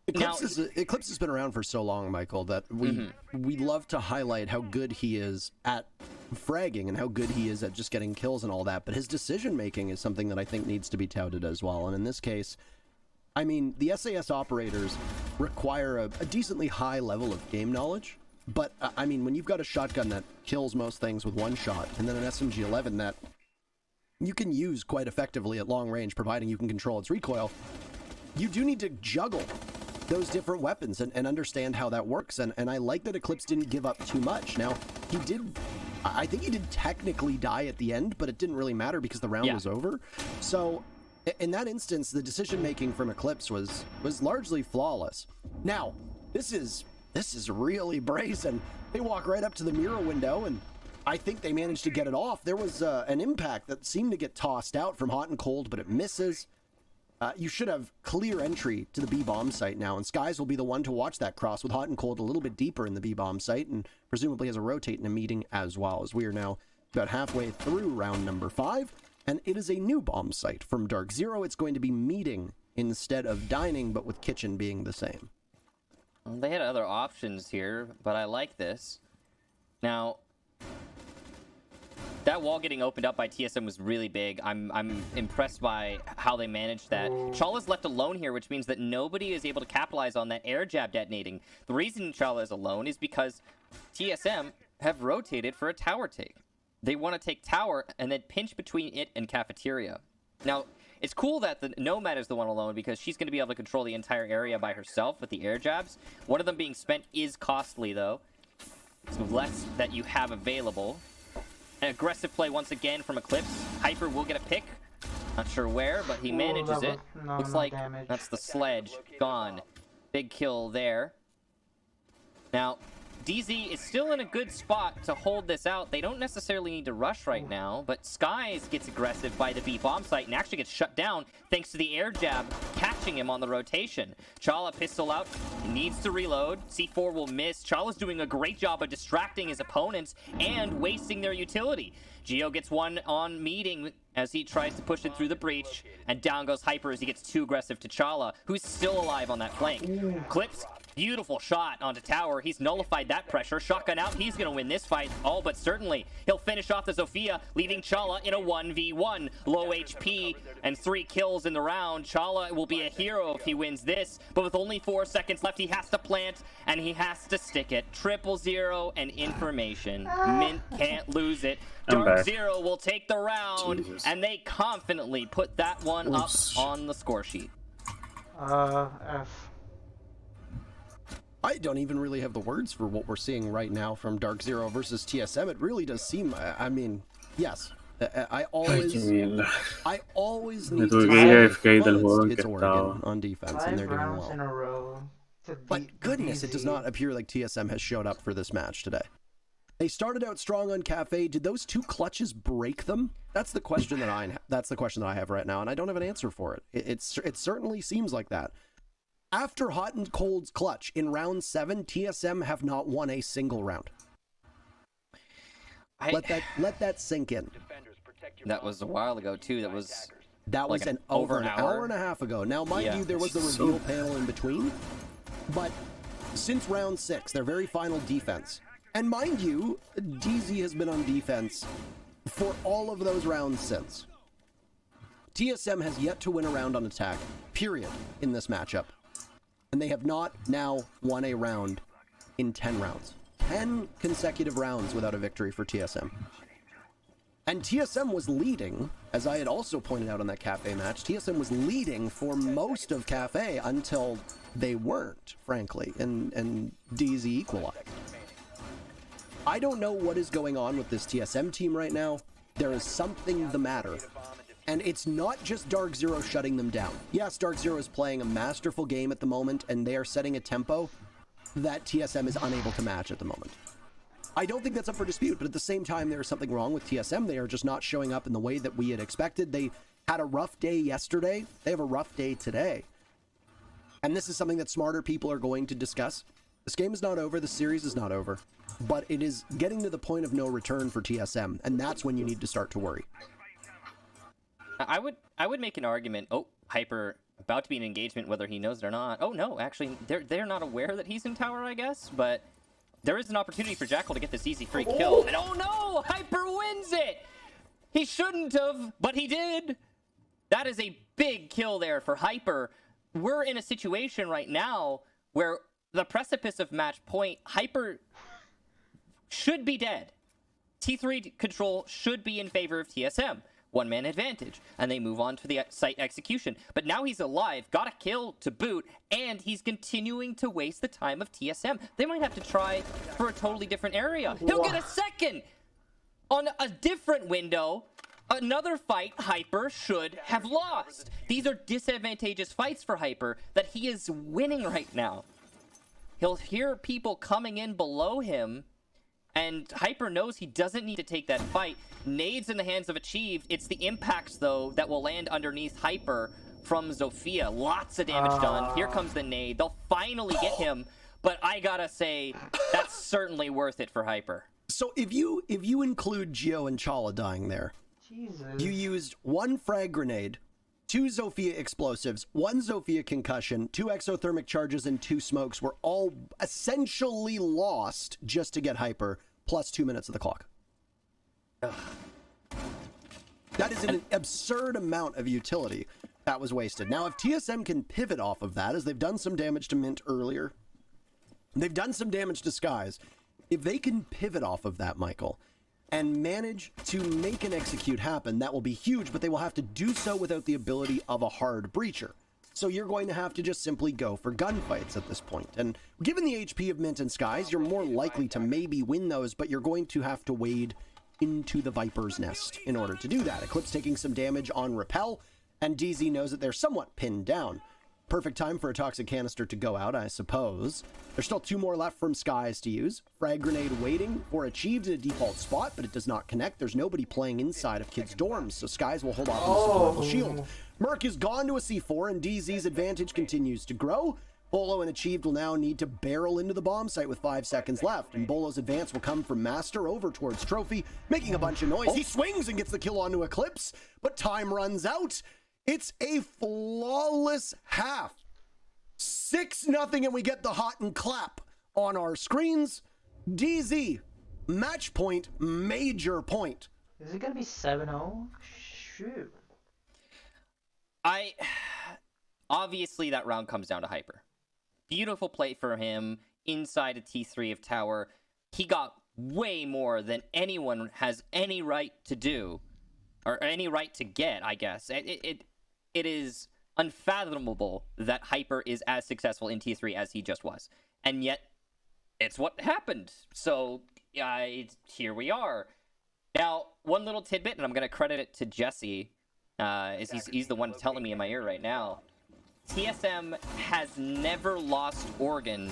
Eclipse has been around for so long, Michael, that we love to highlight how good he is at fragging and how good he is at just getting kills and all that, but his decision making is something that I think needs to be touted as well. And in this case, I mean, the SAS operators require a decently high level of game knowledge, but I mean, when you've got a shotgun that kills most things with 1 shot, and then an SMG-11 that you can use quite effectively at long range, providing you can control its recoil, you do need to juggle those different weapons and understand how that works. And I like that Eclipse didn't give up too much. Now, I think he did technically die at the end, but it didn't really matter because the round was over. So in that instance, the decision-making from Eclipse was largely flawless. Now, this is really brazen. They walk right up to the mirror window, and I think they managed to get it off. There was an impact that seemed to get tossed out from Hot and Cold, but it misses. You should have clear entry to the B-bomb site now, and Skies will be the one to watch that cross with Hot and Cold a little bit deeper in the B-bomb site, and presumably has a rotate in a meeting as well, as we are now about halfway through round number 5, and it is a new bomb site from Dark Zero. It's going to be meeting instead of dining, but with kitchen being the same. Well, they had other options here, but I like this. Now, that wall getting opened up by TSM was really big. I'm impressed by how they managed that. Chala's left alone here, which means that nobody is able to capitalize on that air jab detonating. The reason Chala is alone is because TSM have rotated for a tower take. They want to take tower and then pinch between it and cafeteria. Now, it's cool that the Nomad is the one alone because she's going to be able to control the entire area by herself with the air jabs. One of them being spent is costly, though. So less that you have available. An aggressive play once again from Eclipse. Hyper will get a pick. Not sure where, but he manages it. Looks like that's the sledge. Gone. Big kill there. Now, DZ is still in a good spot to hold this out. They don't necessarily need to rush right now, but Skies gets aggressive by the B bomb site and actually gets shut down thanks to the air jab catching him on the rotation. Chala pistol out, needs to reload. C4 will miss. Chala's doing a great job of distracting his opponents and wasting their utility. Geo gets one on meeting as he tries to push it through the breach, and down goes Hyper as he gets too aggressive to Chala, who's still alive on that flank. Clips, beautiful shot onto tower. He's nullified that pressure. Shotgun out, he's gonna win this fight. Oh, but certainly he'll finish off the Zofia, leaving Chala in a 1v1. Low HP and 3 kills in the round. Chala will be a hero if he wins this, but with only 4 seconds left, he has to plant and he has to stick it. 000 and information. Mint can't lose it. Dark Zero will take the round, and they confidently put that one up on the score sheet. F. I don't even really have the words for what we're seeing right now from Dark Zero versus TSM. It really does seem, I mean, yes. I always need to it's Oregon on defense, and they're doing well. In a row But goodness, it does not appear like TSM has showed up for this match today. They started out strong on Cafe. Did those 2 clutches break them? That's the question that I have right now, and I don't have an answer for it. It certainly seems like that. After Hot and Cold's clutch in round 7, TSM have not won a single round. Let that sink in. That was a while ago too. That was like over an hour and a half ago. Now, mind you, there was the reveal panel in between, but since round 6, their very final defense. And mind you, DZ has been on defense for all of those rounds since. TSM has yet to win a round on attack, period, in this matchup. And they have not now won a round in 10 rounds. 10 consecutive rounds without a victory for TSM. And TSM was leading, as I had also pointed out on that Cafe match, TSM was leading for most of Cafe until they weren't, frankly, and DZ equalized. I don't know what is going on with this TSM team right now. There is something the matter. And it's not just Dark Zero shutting them down. Yes, Dark Zero is playing a masterful game at the moment, and they are setting a tempo that TSM is unable to match at the moment. I don't think that's up for dispute, but at the same time, there is something wrong with TSM. They are just not showing up in the way that we had expected. They had a rough day yesterday. They have a rough day today. And this is something that smarter people are going to discuss. This game is not over. The series is not over. But it is getting to the point of no return for TSM, and that's when you need to start to worry. I would make an argument. Oh, Hyper about to be in engagement, whether he knows it or not. Oh no, actually, they're not aware that he's in tower, I guess. But there is an opportunity for Jackal to get this easy free kill. And oh no, Hyper wins it. He shouldn't have, but he did. That is a big kill there for Hyper. We're in a situation right now where the precipice of match point, Hyper should be dead. T3 control should be in favor of TSM. One-man advantage, and they move on to the site execution. But now he's alive, got a kill to boot, and he's continuing to waste the time of TSM. They might have to try for a totally different area. He'll get a second on a different window. Another fight Hyper should have lost. These are disadvantageous fights for Hyper that he is winning right now. He'll hear people coming in below him, and Hyper knows he doesn't need to take that fight. Nades in the hands of Achieved. It's the impacts, though, that will land underneath Hyper from Zofia. Lots of damage done. Here comes the nade. They'll finally get him, but I gotta say, that's certainly worth it for Hyper. So if you include Geo and Chala dying there, Jesus. You used 1 frag grenade, 2 Zofia explosives, 1 Zofia concussion, 2 exothermic charges, and 2 smokes were all essentially lost just to get Hyper, plus 2 minutes of the clock. That is an absurd amount of utility that was wasted. Now, if TSM can pivot off of that, as they've done some damage to Mint earlier, they've done some damage to Skies, if they can pivot off of that, Michael, and manage to make an execute happen, that will be huge, but they will have to do so without the ability of a hard breacher. So you're going to have to just simply go for gunfights at this point. And given the HP of Mint and Skies, you're more likely to maybe win those, but you're going to have to wade into the Viper's nest in order to do that. Eclipse taking some damage on Repel, and DZ knows that they're somewhat pinned down. Perfect time for a toxic canister to go out, I suppose. There's still 2 more left from Skies to use. Frag grenade waiting for Achieved in a default spot, but it does not connect. There's nobody playing inside of kids' dorms, so Skies will hold off on the support shield. Merc is gone to a C4, and DZ's advantage continues to grow. Bolo and Achieved will now need to barrel into the bomb site with 5 seconds left, and Bolo's advance will come from Master over towards Trophy, making a bunch of noise. He swings and gets the kill onto Eclipse, but time runs out. It's a flawless half. 6-0, and we get the hot and clap on our screens. DZ, match point, major point. Is it gonna be 7-0? Shoot. Obviously, that round comes down to Hyper. Beautiful play for him inside a T3 of tower. He got way more than anyone has any right to do, or any right to get, I guess. It is unfathomable that Hyper is as successful in T3 as he just was. And yet, it's what happened. So, here we are. Now, one little tidbit, and I'm going to credit it to Jesse, as he's the one telling me in my ear right now. TSM has never lost Oregon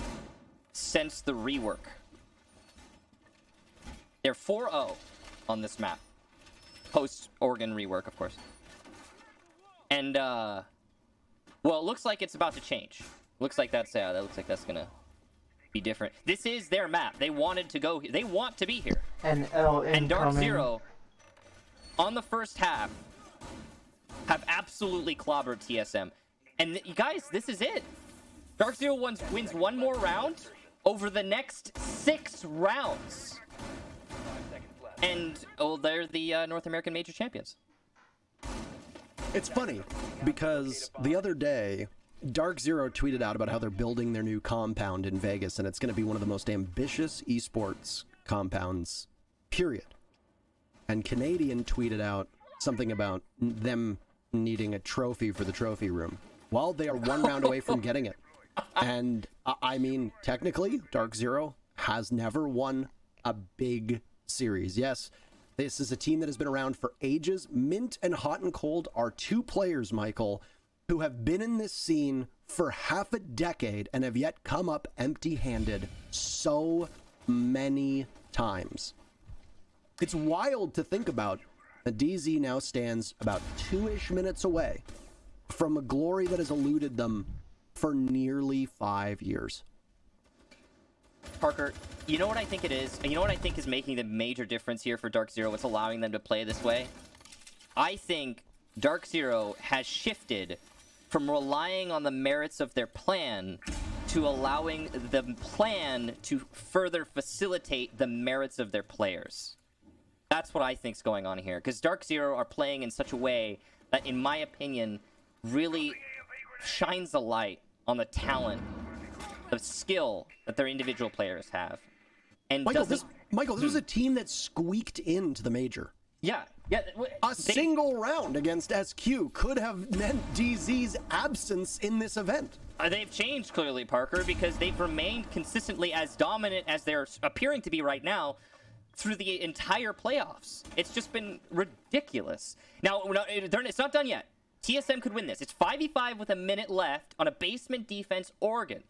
since the rework. They're 4-0 on this map. Post-Oregon rework, of course. And, well, it looks like it's about to change. Looks like that's gonna be different. This is their map. They wanted to go here. They want to be here. And Dark Zero, on the first half, have absolutely clobbered TSM. And you guys, this is it. Dark Zero wins 1 more round over the next 6 rounds. And, they're the North American Major Champions. It's funny, because the other day, Dark Zero tweeted out about how they're building their new compound in Vegas, and it's going to be one of the most ambitious esports compounds, period. and Canadian tweeted out something about them needing a trophy for the trophy room. Well, they are one round away from getting it. And I mean, technically, Dark Zero has never won a big series. Yes, this is a team that has been around for ages. Mint and Hot and Cold are two players, Michael, who have been in this scene for half a decade and have yet come up empty-handed so many times. It's wild to think about. DZ now stands about 2-ish minutes away from a glory that has eluded them for nearly 5 years. Parker, you know what I think it is? You know what I think is making the major difference here for Dark Zero? What's allowing them to play this way? I think Dark Zero has shifted from relying on the merits of their plan to allowing the plan to further facilitate the merits of their players. That's what I think's going on here. Because Dark Zero are playing in such a way that, in my opinion, really shines a light on the talent, the skill that their individual players have. And Michael, this was a team that squeaked into the major. Yeah. A single round against SQ could have meant DZ's absence in this event. They've changed, clearly, Parker, because they've remained consistently as dominant as they're appearing to be right now through the entire playoffs. It's just been ridiculous. Now, it's not done yet. TSM could win this. It's 5v5 with a minute left on a basement defense Oregon.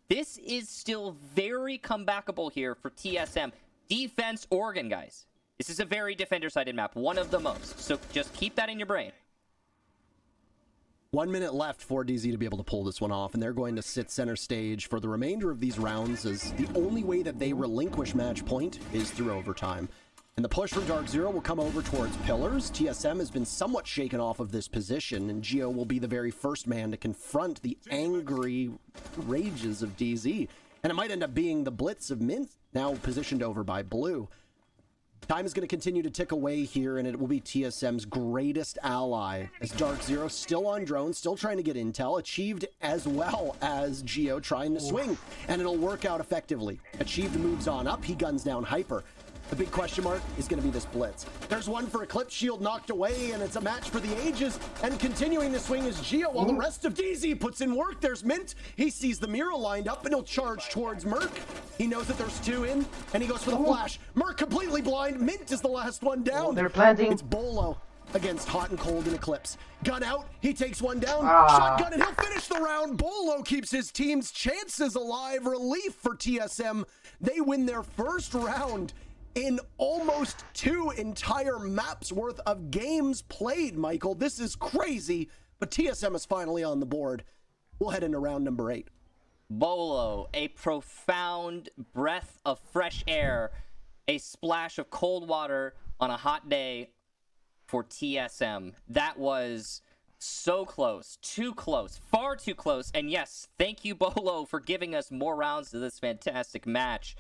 This is still very comebackable here for TSM. Defense Oregon, guys. This is a very defender-sided map, one of the most. So just keep that in your brain. 1 minute left for DZ to be able to pull this one off, and they're going to sit center stage for the remainder of these rounds, as the only way that they relinquish match point is through overtime. And the push from Dark Zero will come over towards Pillars. TSM has been somewhat shaken off of this position, and Geo will be the very first man to confront the angry rages of DZ. And it might end up being the Blitz of Mint, now positioned over by Blue. Time is going to continue to tick away here, and it will be TSM's greatest ally, as Dark Zero still on drone, still trying to get intel, achieved as well as Geo trying to swing, and it'll work out effectively. Achieved moves on up, he guns down Hyper. The big question mark is going to be this Blitz. There's one for Eclipse, shield knocked away, and it's a match for the ages. And continuing to swing is Geo, while the rest of DZ puts in work. There's Mint. He sees the mirror lined up, and he'll charge towards Merc. He knows that there's two in, and he goes for the flash. Merc completely blind. Mint is the last one down. They're planting. It's Bolo against Hot and Cold and Eclipse. Gun out. He takes one down. Shotgun, and he'll finish the round. Bolo keeps his team's chances alive. Relief for TSM. They win their first round in almost 2 entire maps worth of games played, Michael. This is crazy, but TSM is finally on the board. We'll head into round number 8. Bolo, a profound breath of fresh air, a splash of cold water on a hot day for TSM. That was so close, too close, far too close. And yes, thank you, Bolo, for giving us more rounds to this fantastic match.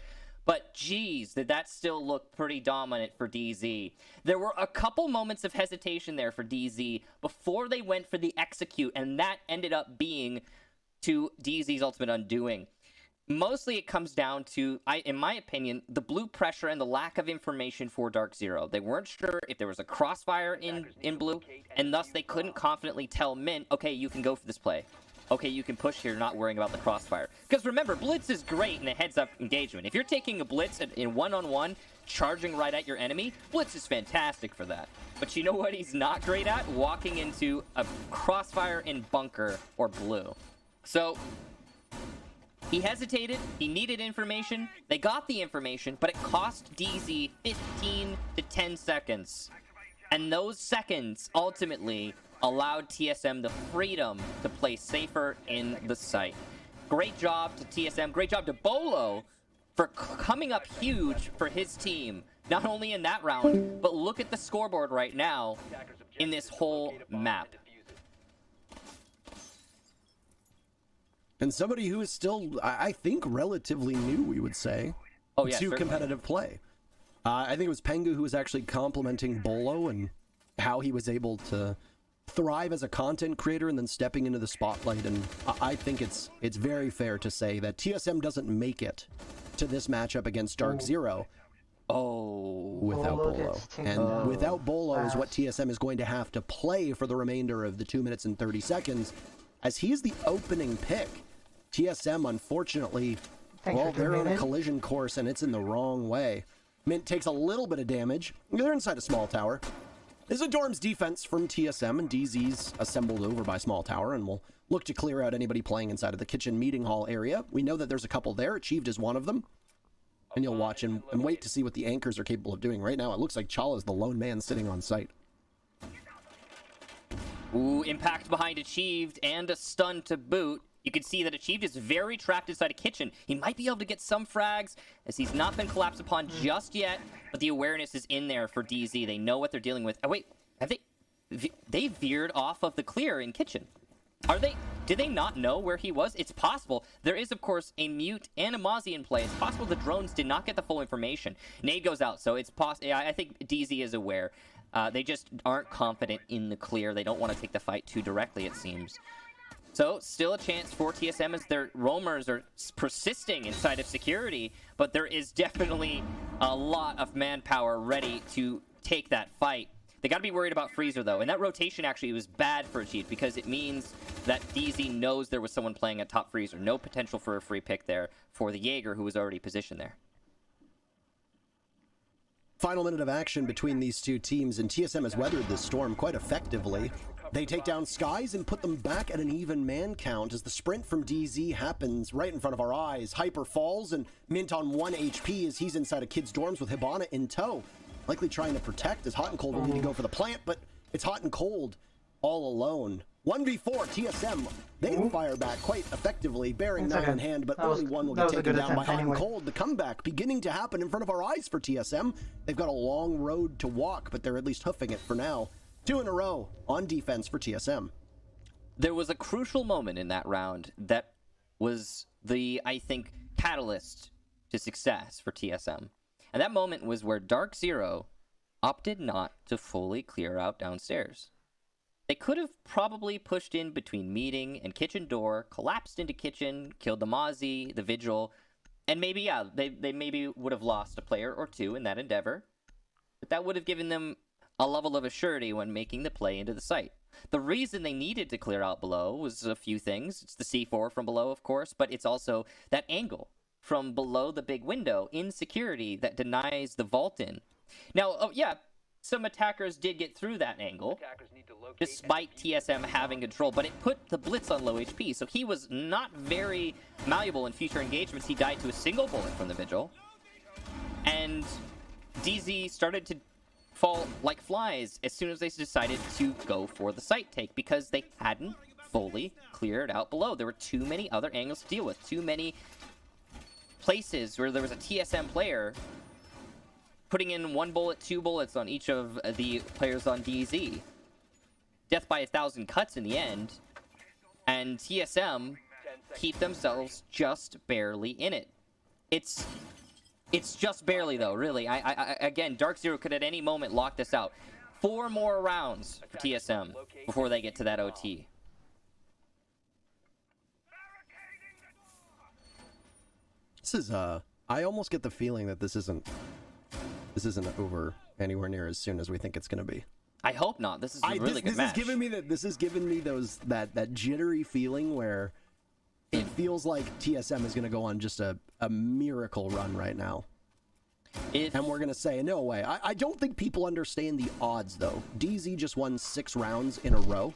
But geez, did that still look pretty dominant for DZ. There were a couple moments of hesitation there for DZ before they went for the execute, and that ended up being to DZ's ultimate undoing. Mostly it comes down to, in my opinion, the blue pressure and the lack of information for Dark Zero. They weren't sure if there was a crossfire in blue, and thus they couldn't confidently tell Mint, okay, you can go for this play. Okay, you can push here, not worrying about the crossfire. Because remember, Blitz is great in a heads-up engagement. If you're taking a Blitz in one-on-one, charging right at your enemy, Blitz is fantastic for that. But you know what he's not great at? Walking into a crossfire in bunker or blue. So he hesitated, he needed information, they got the information, but it cost DZ 15 to 10 seconds. And those seconds ultimately allowed TSM the freedom to play safer in the site. Great job to TSM, great job to Bolo for coming up huge for his team. Not only in that round, but look at the scoreboard right now in this whole map. And somebody who is still, I think, relatively new, we would say, to certainly competitive play. I think it was Pengu who was actually complimenting Bolo and how he was able to thrive as a content creator and then stepping into the spotlight. And I think it's very fair to say that TSM doesn't make it to this matchup against Dark Zero without Bolo. And without Bolo is what TSM is going to have to play for the remainder of the 2 minutes and 30 seconds, as he's the opening pick. TSM, unfortunately, well, they're in a collision course, and it's in the wrong way. Mint takes a little bit of damage. They're inside a small tower. This is a Dorm's defense from TSM, and DZ's assembled over by small tower, and will look to clear out anybody playing inside of the kitchen meeting hall area. We know that there's a couple there. Achieved is one of them. And you'll watch and wait to see what the anchors are capable of doing. Right now, it looks like Chala's the lone man sitting on site. Ooh, impact behind Achieved and a stun to boot. You can see that Achieved is very trapped inside a kitchen. He might be able to get some frags, as he's not been collapsed upon just yet, but the awareness is in there for DZ. They know what they're dealing with. Oh, wait, have they veered off of the clear in kitchen? Did they not know where he was? It's possible. There is, of course, a mute and a Mozzie in play. It's possible the drones did not get the full information. Nade goes out, so it's possible. I think DZ is aware. They just aren't confident in the clear. They don't want to take the fight too directly, it seems. So, still a chance for TSM as their roamers are persisting inside of security, but there is definitely a lot of manpower ready to take that fight. They got to be worried about Freezer, though, and that rotation actually was bad for Achieved because it means that DZ knows there was someone playing at top Freezer. No potential for a free pick there for the Jaeger, who was already positioned there. Final minute of action between these two teams, and TSM has weathered this storm quite effectively. They take down Skies and put them back at an even man count as the sprint from DZ happens right in front of our eyes. Hyper falls and Mint on 1 HP as he's inside of Kid's dorms with Hibana in tow. Likely trying to protect as Hot and Cold will need to go for the plant, but it's Hot and Cold all alone. 1v4, TSM, they fire back quite effectively, bearing 9 in hand, but only one will get taken down by Hot and Cold. The comeback beginning to happen in front of our eyes for TSM. They've got a long road to walk, but they're at least hoofing it for now. 2 in a row on defense for TSM. There was a crucial moment in that round that was the, I think, catalyst to success for TSM. And that moment was where Dark Zero opted not to fully clear out downstairs. They could have probably pushed in between meeting and kitchen door, collapsed into kitchen, killed the Mozzie, the Vigil, and maybe, yeah, they maybe would have lost a player or two in that endeavor. But that would have given them a level of assurity when making the play into the site. The reason they needed to clear out below was a few things. It's the C4 from below, of course, but it's also that angle from below the big window in security that denies the vault in. Now, yeah, some attackers did get through that angle, despite TSM having control, but it put the Blitz on low HP, so he was not very malleable in future engagements. He died to a single bullet from the Vigil, and DZ started to fall like flies as soon as they decided to go for the site take, because they hadn't fully cleared out below. There were too many other angles to deal with, too many places where there was a TSM player putting in 1 bullet, 2 bullets on each of the players on DZ. Death by 1,000 cuts in the end, and TSM keep themselves just barely in it. It's just barely, though, really. Again, Dark Zero could at any moment lock this out. 4 more rounds for TSM before they get to that OT. This is, I almost get the feeling that this isn't over anywhere near as soon as we think it's going to be. I hope not. This is a really good match. This is giving me that jittery feeling where it feels like TSM is going to go on just a miracle run right now. And we're going to say, no way. I don't think people understand the odds, though. DZ just won 6 rounds in a row,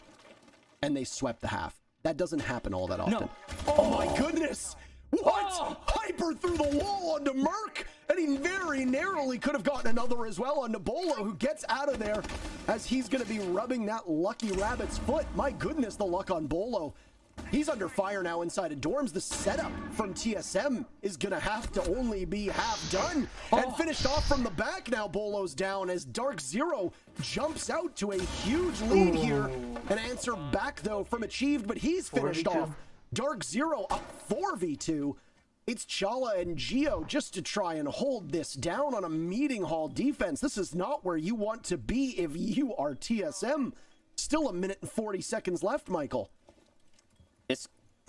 and they swept the half. That doesn't happen all that often. No. Oh my goodness! What? Oh. Hyper through the wall onto Merc, and he very narrowly could have gotten another as well onto Bolo, who gets out of there as he's going to be rubbing that lucky rabbit's foot. My goodness, the luck on Bolo. He's under fire now inside of dorms. The setup from TSM is going to have to only be half done. And finished off from the back now. Bolo's down as Dark Zero jumps out to a huge lead here. An answer back, though, from Achieved, but he's finished off. Dark Zero up 4v2. It's Chala and Geo just to try and hold this down on a meeting hall defense. This is not where you want to be if you are TSM. Still 1 minute and 40 seconds left, Michael.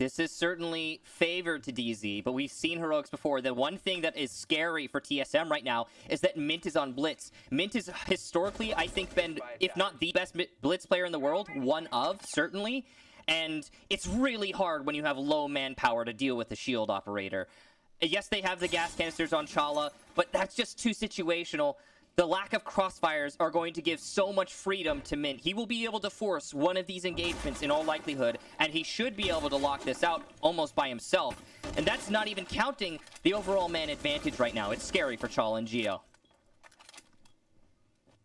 This is certainly favored to DZ, but we've seen heroics before. The one thing that is scary for TSM right now is that Mint is on Blitz. Mint has historically, I think, been, if not the best Blitz player in the world, one of, certainly. And it's really hard when you have low manpower to deal with the shield operator. Yes, they have the gas canisters on Chala, but that's just too situational. The lack of crossfires are going to give so much freedom to Mint. He will be able to force one of these engagements in all likelihood, and he should be able to lock this out almost by himself. And that's not even counting the overall man advantage right now. It's scary for Chala and Geo.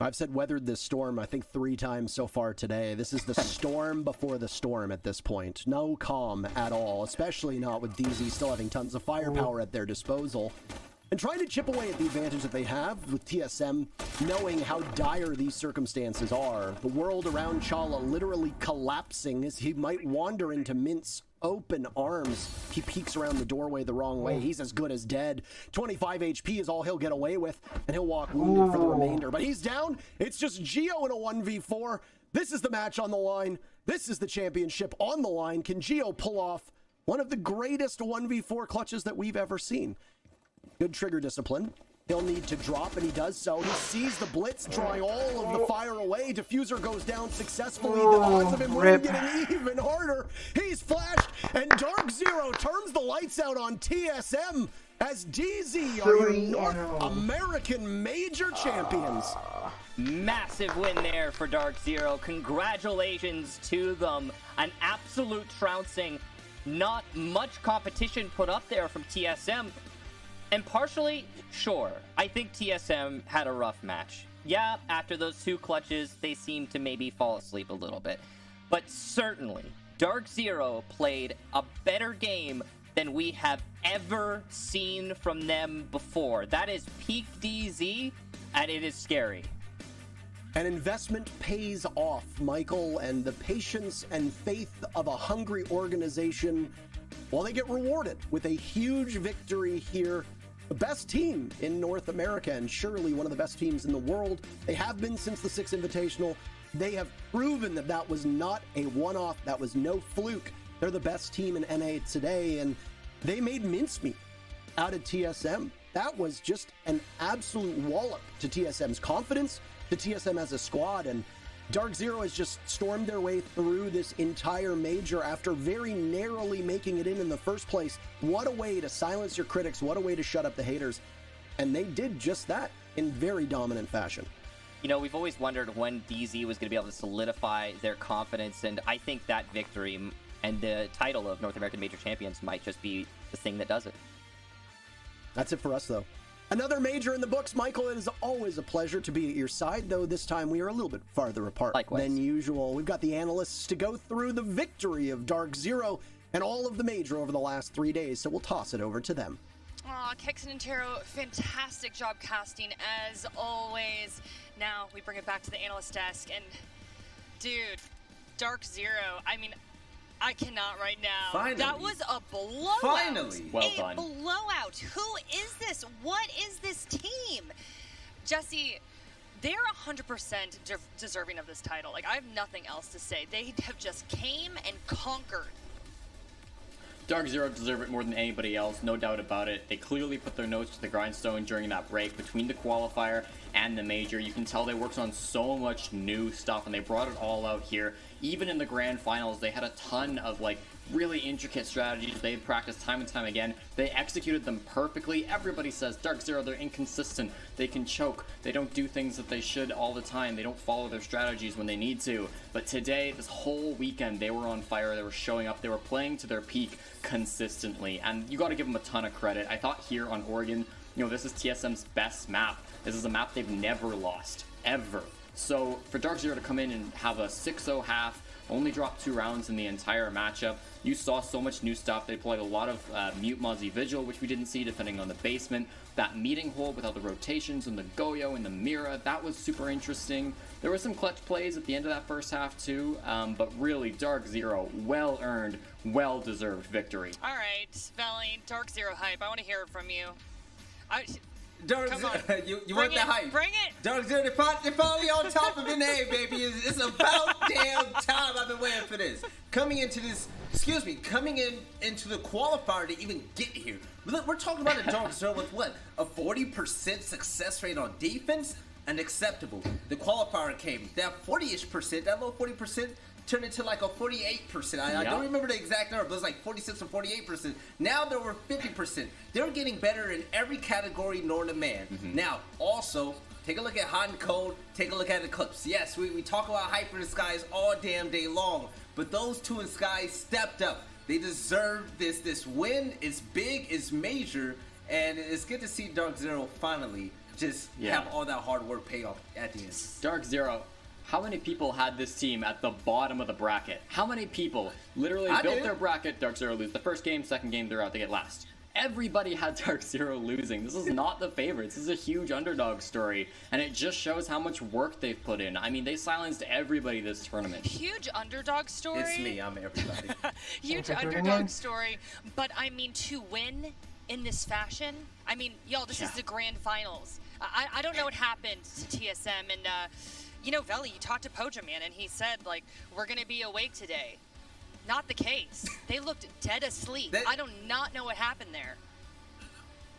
I've said weathered this storm, I think 3 times so far today. This is the storm before the storm at this point. No calm at all, especially not with DZ still having tons of firepower at their disposal. And trying to chip away at the advantage that they have with TSM, knowing how dire these circumstances are. The world around Chala literally collapsing as he might wander into Mint's open arms. He peeks around the doorway the wrong way. He's as good as dead. 25 HP is all he'll get away with, and he'll walk wounded for the remainder. But he's down. It's just Geo in a 1v4. This is the match on the line. This is the championship on the line. Can Geo pull off one of the greatest 1v4 clutches that we've ever seen? Good trigger discipline. He'll need to drop, and he does so. He sees the blitz drawing all of the fire away. Diffuser goes down successfully. The odds of him winning getting even harder. He's flashed, and Dark Zero turns the lights out on TSM as DZ are your North American major champions. Massive win there for Dark Zero. Congratulations to them. An absolute trouncing. Not much competition put up there from TSM. And partially, sure, I think TSM had a rough match. Yeah, after those 2 clutches, they seemed to maybe fall asleep a little bit. But certainly, Dark Zero played a better game than we have ever seen from them before. That is peak DZ, and it is scary. An investment pays off, Michael, and the patience and faith of a hungry organization, well, they get rewarded with a huge victory here. The best team in North America, and surely one of the best teams in the world. They have been since the 6 Invitational. They have proven that that was not a one-off. That was no fluke. They're the best team in NA today, and they made mincemeat out of TSM. That was just an absolute wallop to TSM's confidence, to TSM as a squad, and Dark Zero has just stormed their way through this entire major after very narrowly making it in the first place. What a way to silence your critics. What a way to shut up the haters. And they did just that in very dominant fashion. You know, we've always wondered when DZ was going to be able to solidify their confidence, and I think that victory and the title of North American Major Champions might just be the thing that does it. That's it for us, though. Another major in the books, Michael. It is always a pleasure to be at your side, though this time we are a little bit farther apart than usual. We've got the analysts to go through the victory of Dark Zero and all of the major over the last 3 days, so we'll toss it over to them. Kex and Intero, fantastic job casting as always. Now we bring it back to the analyst desk, and dude, Dark Zero, I mean, I cannot right now. Finally. That was a blowout. Finally. Well done. A blowout. Who is this? What is this team? Jesse, they're 100% deserving of this title. Like, I have nothing else to say. They have just came and conquered. Dark Zero deserve it more than anybody else, no doubt about it. They clearly put their nose to the grindstone during that break between the qualifier and the major. You can tell they worked on so much new stuff, and they brought it all out here. Even in the grand finals, they had a ton of really intricate strategies they practiced time and time again. They executed them perfectly. Everybody says Dark Zero, they're inconsistent. They can choke. They don't do things that they should all the time. They don't follow their strategies when they need to. But today, this whole weekend, they were on fire. They were showing up. They were playing to their peak consistently. And you got to give them a ton of credit. I thought here on Oregon, this is TSM's best map. This is a map they've never lost, ever. So for Dark Zero to come in and have a 6-0 half, only dropped 2 rounds in the entire matchup. You saw so much new stuff. They played a lot of Mute Mozzie Vigil, which we didn't see depending on the basement. That meeting hole with all the rotations and the Goyo and the Mira, that was super interesting. There were some clutch plays at the end of that first half too, but really Dark Zero, well-earned, well-deserved victory. All right, Valley, Dark Zero hype. I want to hear it from you. Dark Come Zero, on. you want the hype? Bring it. Dark Zero, they're finally on top of NA, baby. It's about damn time I've been waiting for this. Coming into this excuse me, coming into the qualifier to even get here. We're talking about a Dark Zero with what? A 40% success rate on defense? Unacceptable. The qualifier came. That 40-ish%, that low 40% turned into like a 48%. I don't remember the exact number, but it was like 46 or 48%. Now they're over 50%. They're getting better in every category known to man. Now, also, take a look at Hot and Cold, take a look at Eclipse. Yes, we talk about Hyper and Skies all damn day long, but those two in Skies stepped up. They deserve this win. It's big, it's major, and it's good to see Dark Zero finally just have all that hard work pay off at the end. Dark Zero, how many people had this team at the bottom of the bracket? How many people literally built their bracket, Dark Zero lose the first game, second game they're out to get last? Everybody had Dark Zero losing. This is not the favorites. This is a huge underdog story, and it just shows how much work they've put in. I mean, they silenced everybody this tournament. Huge underdog story. It's me, I'm everybody. Huge underdog story, but I mean, to win in this fashion, I mean, y'all, this is the grand finals. I don't know what happened to TSM, and you know, Veli, you talked to Poja, man, and he said, like, we're gonna be awake today. Not the case. They looked dead asleep. I do not know what happened there.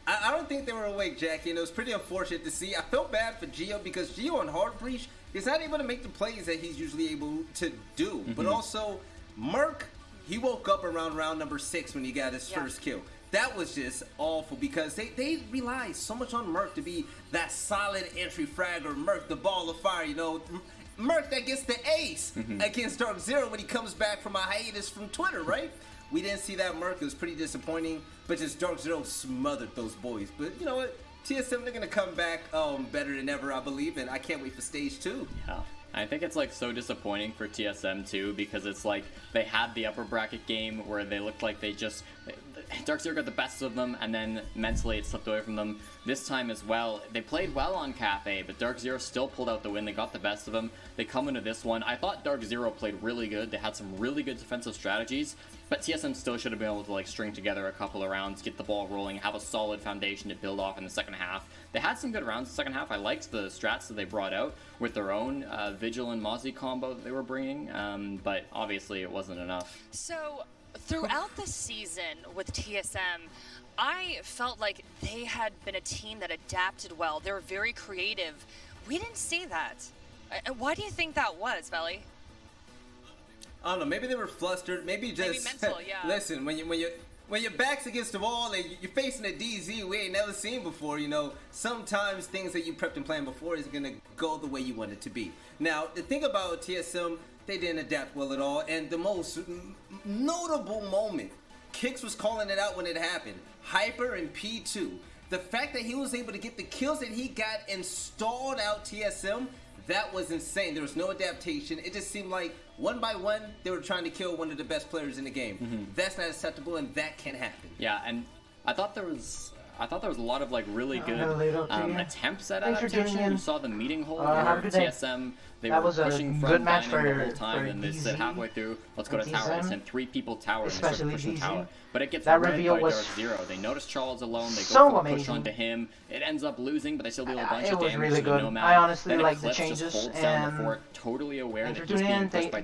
I don't think they were awake, Jackie, and it was pretty unfortunate to see. I felt bad for Gio because Gio on Hard Breach is not able to make the plays that he's usually able to do. But also, Merc, he woke up around round number 6 when he got his first kill. That was just awful because they rely so much on Merc to be that solid entry fragger. Merc, the ball of fire, you know. Merc that gets the ace against Dark Zero when he comes back from a hiatus from Twitter, right? We didn't see that Merc. It was pretty disappointing, but just Dark Zero smothered those boys. But you know what? TSM, they're going to come back better than ever, I believe, and I can't wait for stage 2. Yeah. I think it's like so disappointing for TSM too, because it's like they had the upper bracket game where they looked like they just Dark Zero got the best of them, and then mentally it slipped away from them. This time as well, they played well on Cafe, but Dark Zero still pulled out the win. They got the best of them. They come into this one. I thought Dark Zero played really good. They had some really good defensive strategies, but TSM still should have been able to like string together a couple of rounds, get the ball rolling, have a solid foundation to build off in the second half. They had some good rounds in the second half. I liked the strats that they brought out with their own Vigil and Mozzie combo that they were bringing, but obviously it wasn't enough. So throughout the season with TSM, I felt like they had been a team that adapted well. They were very creative. We didn't see that. Why do you think that was, Veli? I don't know. Maybe they were flustered. Maybe just mental, yeah. Listen, when your back's against the wall and you're facing a DZ we ain't never seen before, you know, sometimes things that you prepped and planned before is gonna go the way you want it to be. Now, the thing about TSM, they didn't adapt well at all, and the most notable moment, Kix was calling it out when it happened. Hyper and P2. The fact that he was able to get the kills that he got and stalled out TSM, that was insane. There was no adaptation. It just seemed like one by one, they were trying to kill one of the best players in the game. That's not acceptable, and that can't happen. Yeah, and I thought there was a lot of like really good attempts at adaptation. You saw the meeting hole where TSM, they were pushing front dining the whole time, and they said halfway through, let's go to tower. They sent 3 people tower, and they started pushing tower. But it gets read by Dark Zero. They notice Charles alone, they go for the push onto him. It ends up losing, but they still deal a bunch of damage to the Nomad. I honestly then like the Eclipse changes, just holds down the fort, totally aware that he's being pushed by